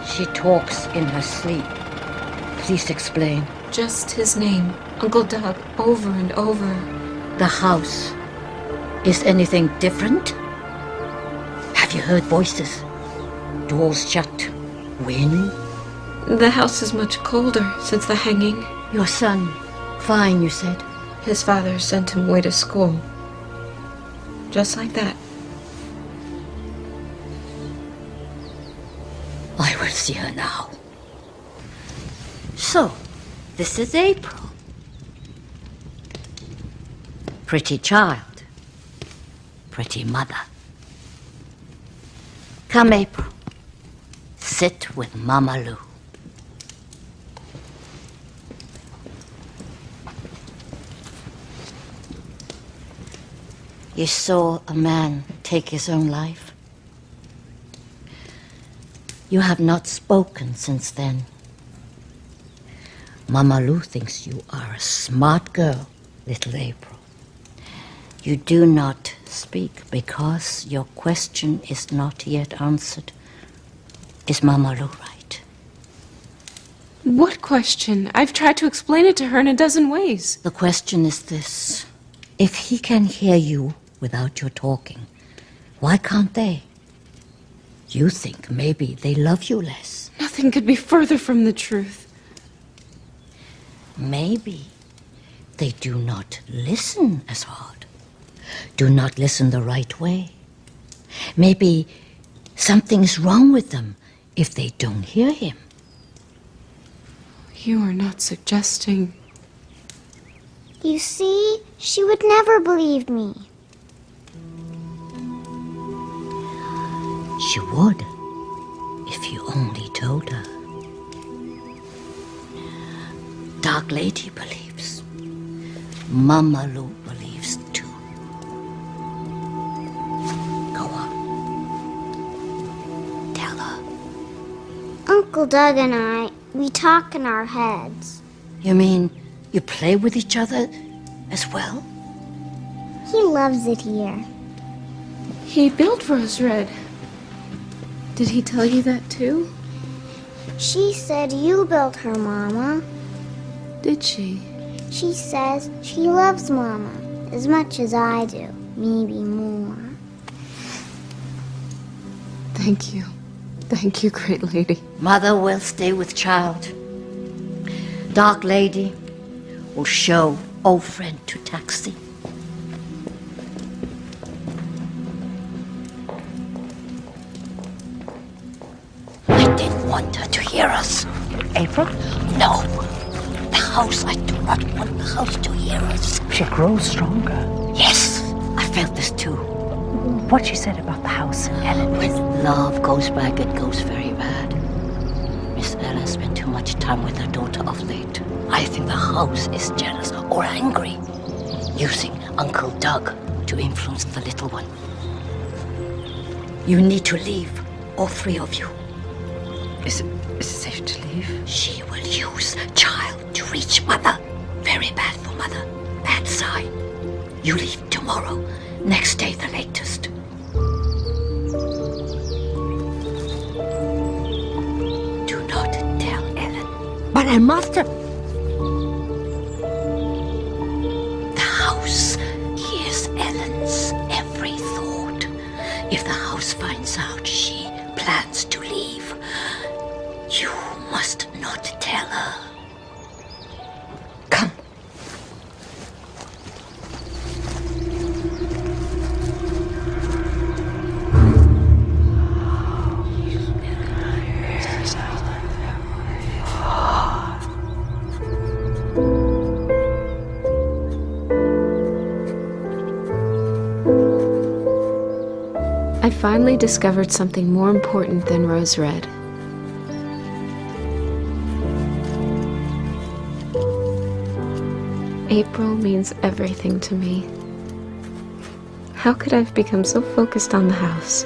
She talks in her sleep. Please explain. Just his name, Uncle Doug, over and over. The house. Is anything different? Have you heard voices? Doors shut? Wind? The house is much colder since the hanging. Your son, fine, you said? His father sent him away to school. Just like that. I will see her now. So, this is April. Pretty child. Pretty mother. Come, April. Sit with Mama Lou. You saw a man take his own life. You have not spoken since then. Mama Lou thinks you are a smart girl, little April. You do not speak because your question is not yet answered. Is Mama Lou right? What question? I've tried to explain it to her in a dozen ways. The question is this. If he can hear you without your talking, why can't they? You think maybe they love you less. Nothing could be further from the truth. Maybe they do not listen as hard. Do not listen the right way. Maybe something's wrong with them if they don't hear him. You are not suggesting... You see, she would never believe me. She would, if you only told her. Dark Lady believes. Mama Lou believes too. Go on. Tell her. Uncle Doug and I, we talk in our heads. You mean you play with each other as well? He loves it here. He built Rose Red. Did he tell you that too? She said you built her, Mama. Did she? She says she loves Mama as much as I do, maybe more. Thank you. Thank you, great lady. Mother will stay with child. Dark Lady will show old friend to taxi. I didn't want her to hear us. April? No. The house, I do not want the house to hear us. She grows stronger. Yes, I felt this too. What she said about the house and Ellen. When love goes back, it goes very bad. Miss Ellen spent too much time with her daughter of late. I think the house is jealous or angry, using Uncle Doug to influence the little one. You need to leave, all three of you. Is it safe to leave? She will use child to reach Mother. Very bad for Mother. Bad sign. You leave tomorrow. Next day, the latest. I must have... The house hears Ellen's every thought. If the house finds out she plans to leave, you must not tell her. Come. I finally discovered something more important than rose red. April means everything to me. How could I have become so focused on the house?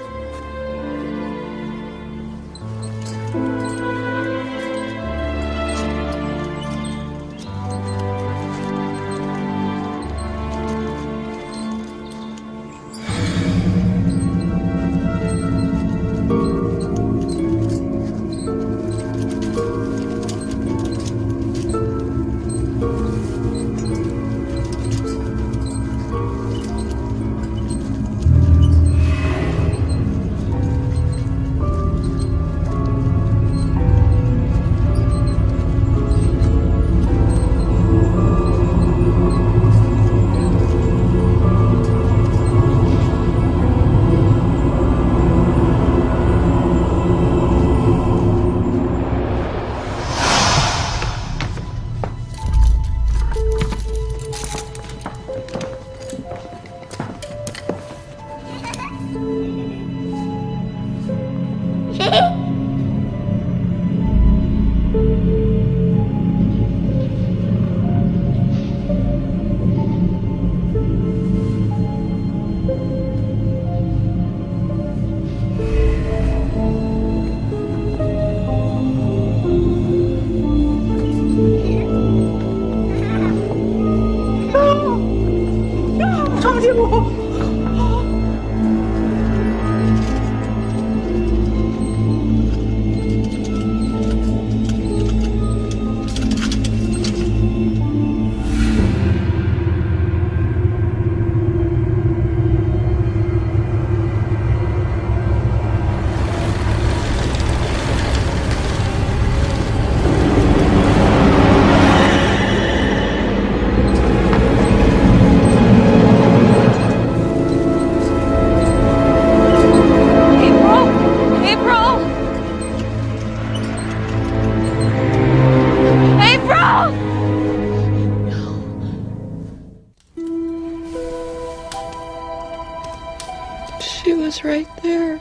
She was right there,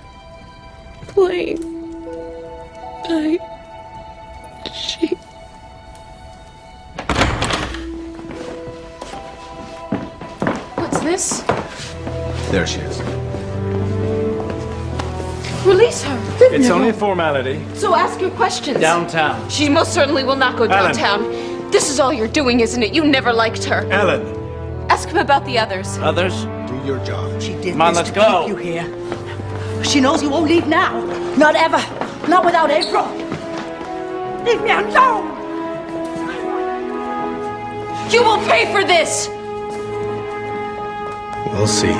playing. She... What's this? There she is. Release her. It's only a formality. So ask your questions. Downtown. She most certainly will not go Ellen. downtown. This is all you're doing, isn't it? You never liked her. Ellen. Ask him about the others. Others? Do your job. She did Come on, this let's to go. keep you here. She knows you won't leave now. Not ever. Not without April. Leave me alone. You will pay for this! We'll see.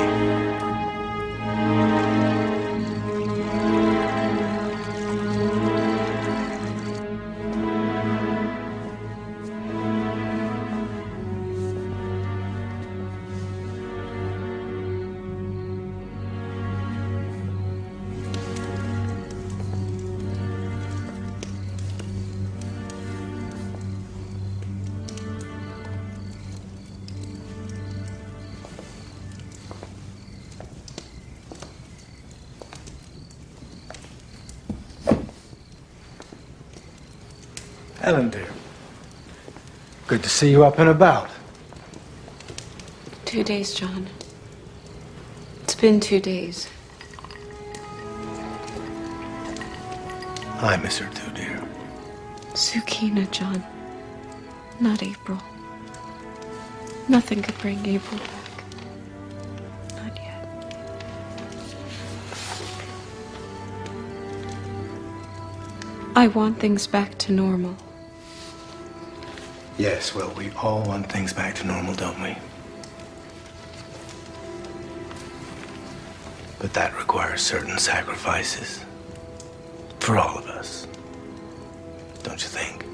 Ellen, dear. Good to see you up and about. 2 days, John. It's been 2 days. I miss her too, dear. Sukina, John. Not April. Nothing could bring April back. Not yet. I want things back to normal. Yes, well, we all want things back to normal, don't we? But that requires certain sacrifices. For all of us. Don't you think?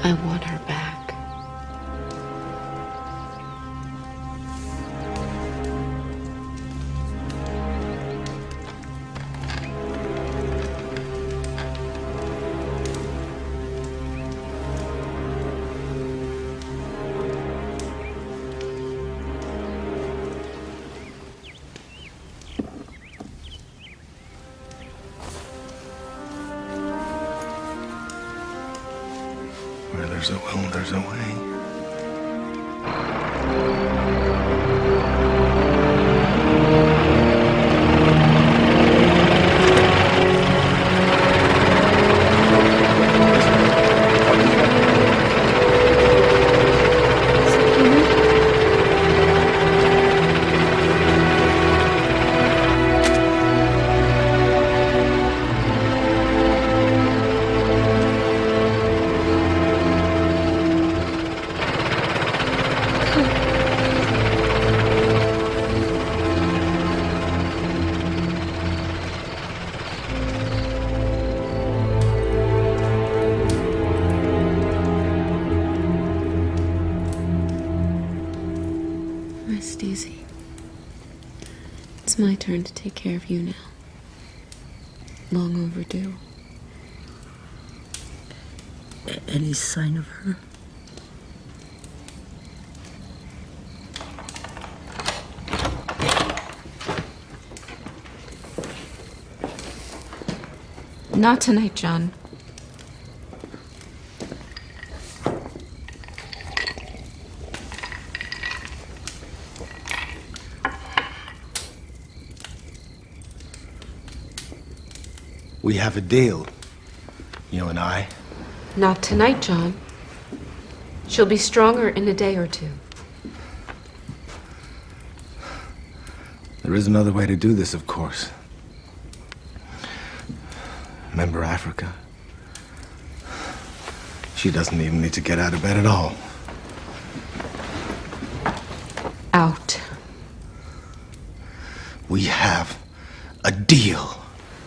I want her back. Where there's a will, there's a way. Rest easy. It's my turn to take care of you now. Long overdue. Any sign of her? Not tonight, John. We have a deal, you and I. Not tonight, John. She'll be stronger in a day or two. There is another way to do this, of course. Remember Africa? She doesn't even need to get out of bed at all. Out. We have a deal.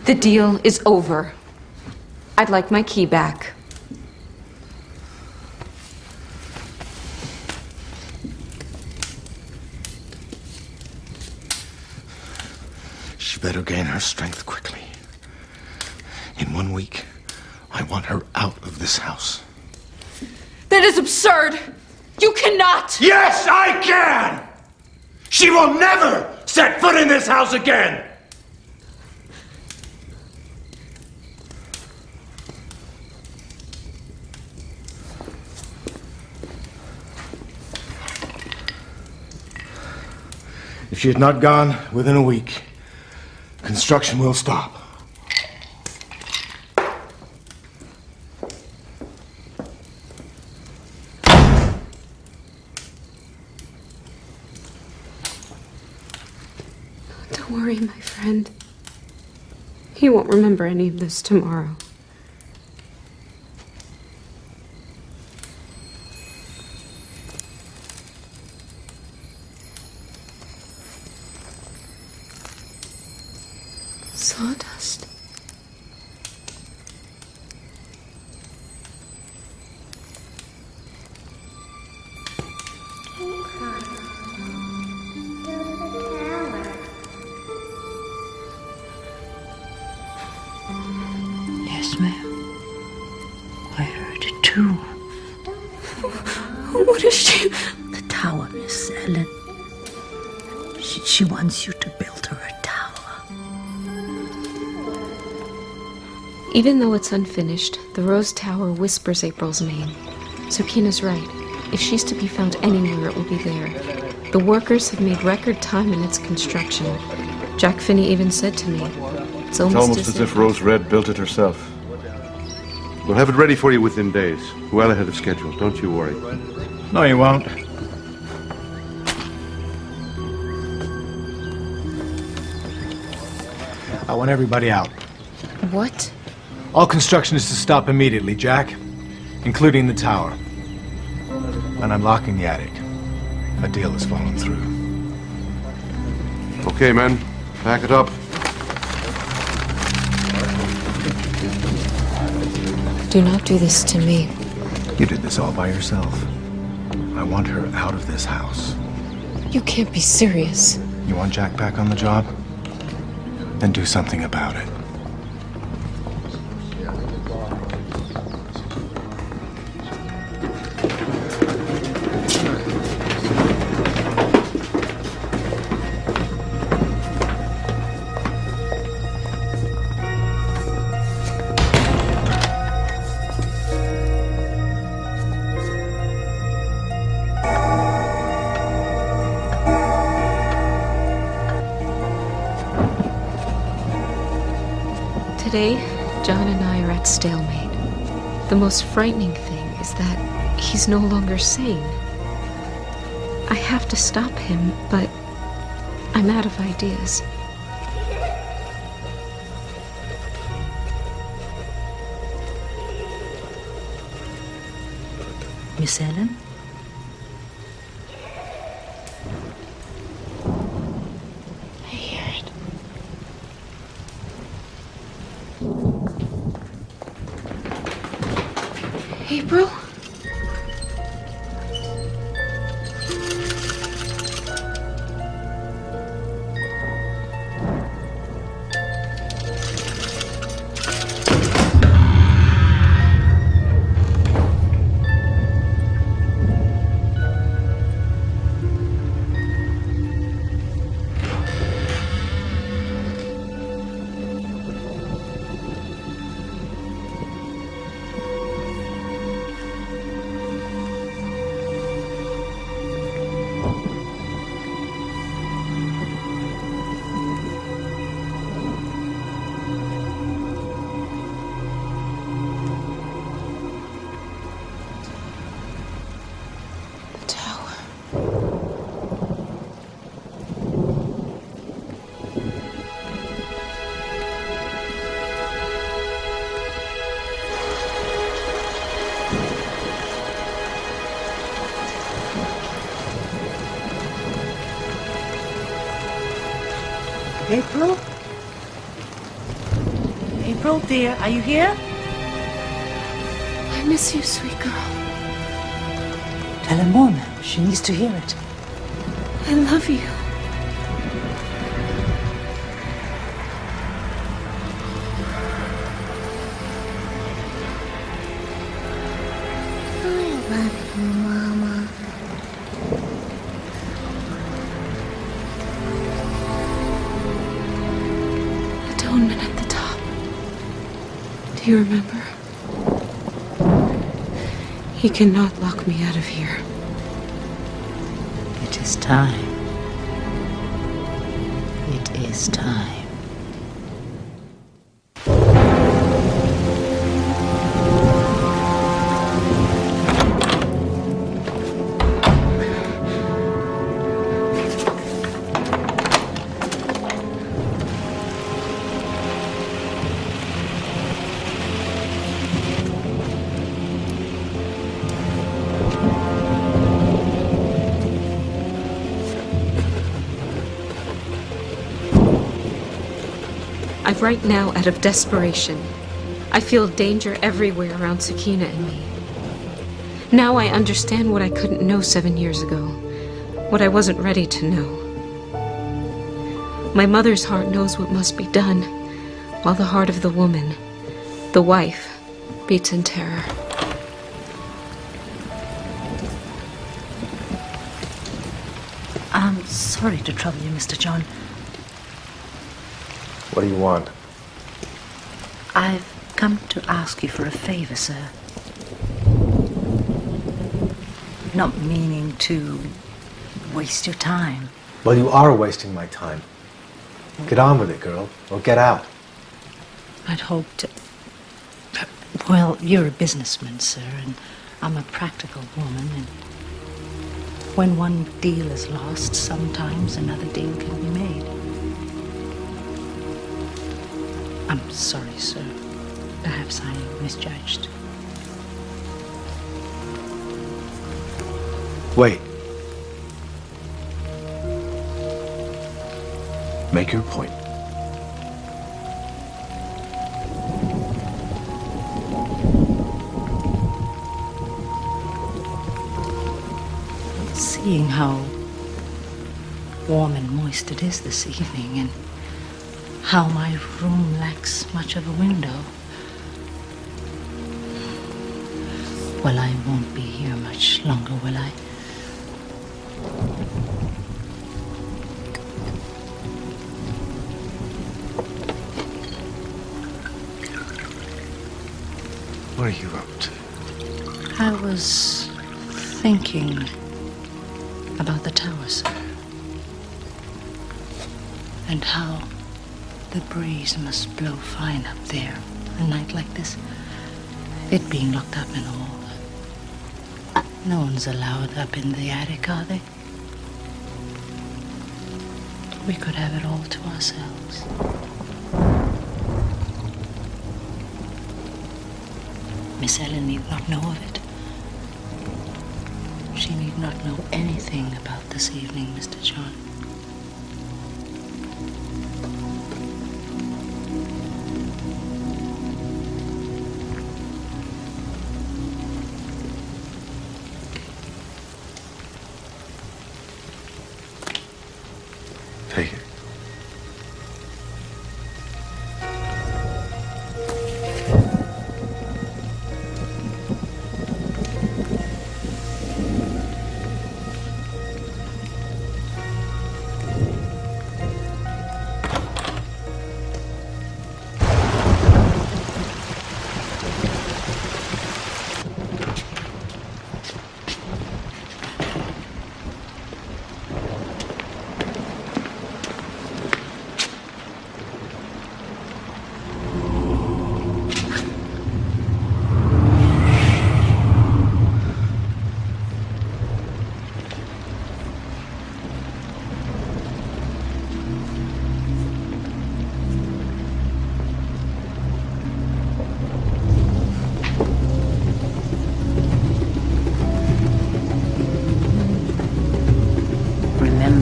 The deal is over. I'd like my key back. She better gain her strength quickly. In 1 week, I want her out of this house. That is absurd! You cannot! Yes, I can! She will never set foot in this house again! If she had not gone within a week, construction will stop. Don't worry, my friend. He won't remember any of this tomorrow. Sawdust. Yes, ma'am. I heard it too. What is she? The tower, Miss Ellen. She wants you to build her a tower. Even though it's unfinished, the Rose Tower whispers April's name. Sukina's right. If she's to be found anywhere, it will be there. The workers have made record time in its construction. Jack Finney even said to me, it's almost as if Rose Red built it herself. We'll have it ready for you within days. Well ahead of schedule, don't you worry. No, you won't. I want everybody out. What? All construction is to stop immediately, Jack, including the tower. And I'm locking the attic. A deal has fallen through. Okay, men, pack it up. Do not do this to me. You did this all by yourself. I want her out of this house. You can't be serious. You want Jack back on the job? Then do something about it. Today, John and I are at stalemate. The most frightening thing is that he's no longer sane. I have to stop him, but I'm out of ideas. Miss Ellen? I hear it. April? April? April, dear, are you here? I miss you, sweet girl. Tell her more, ma'am. She needs to hear it. I love you. I love you, Mama. Atonement at the top. Do you remember? He cannot lock me out of here. It is time. It is time. I write now out of desperation. I feel danger everywhere around Sakina and me. Now I understand what I couldn't know 7 years ago, what I wasn't ready to know. My mother's heart knows what must be done, while the heart of the woman, the wife, beats in terror. I'm sorry to trouble you, Mr. John. What do you want? I've come to ask you for a favor, sir. Not meaning to waste your time. Well, you are wasting my time. Get on with it, girl, or get out. I'd hoped to... Well, you're a businessman, sir, and I'm a practical woman, and when one deal is lost, sometimes another deal can be made. I'm sorry, sir. Perhaps I misjudged. Wait. Make your point. Seeing how warm and moist it is this evening, and how my room lacks much of a window, well, I won't be here much longer, will I? What are you up to? I was thinking about the tower, sir, and how the breeze must blow fine up there a night like this, it being locked up and all. No one's allowed up in the attic, are they? We could have it all to ourselves. Miss Ellen need not know of it. She need not know anything about this evening, Mr. John. Take it.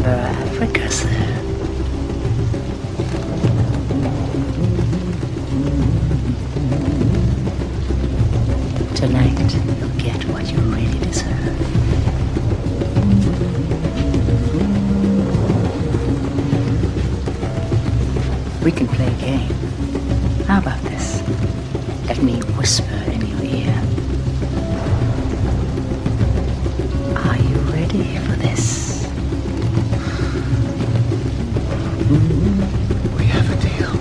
Africa, sir. Tonight, you'll get what you really deserve. We can play a game. How about this? Let me whisper in your ear. Are you ready for this? We have a deal.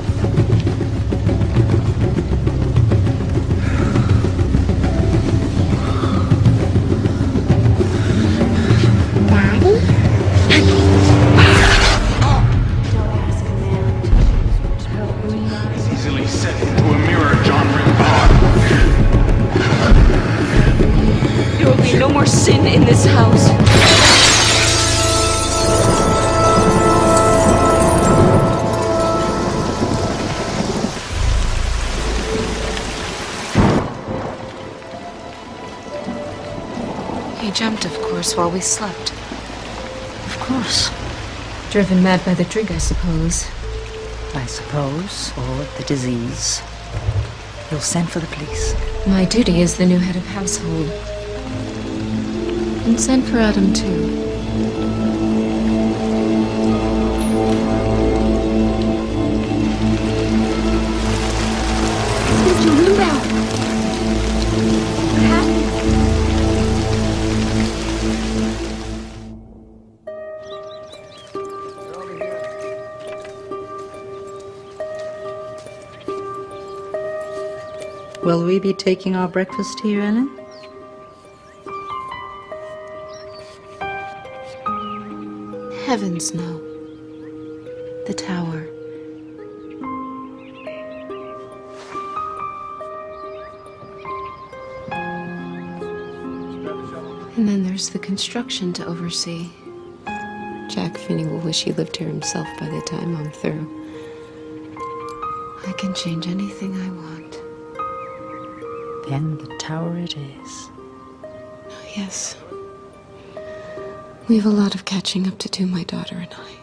It's easily set into a mirror, John Rimbauer. There will be no more sin in this house. He jumped, of course, while we slept. Of course. Driven mad by the drink, I suppose. I suppose, or the disease. You'll send for the police. My duty as the new head of household. And send for Adam, too. Mr. Rimbauer! What happened? Will we be taking our breakfast here, Ellen? Heavens, no. The tower. And then there's the construction to oversee. Jack Finney will wish he lived here himself by the time I'm through. I can change anything I want. Then the tower it is. Yes. We have a lot of catching up to do, my daughter and I.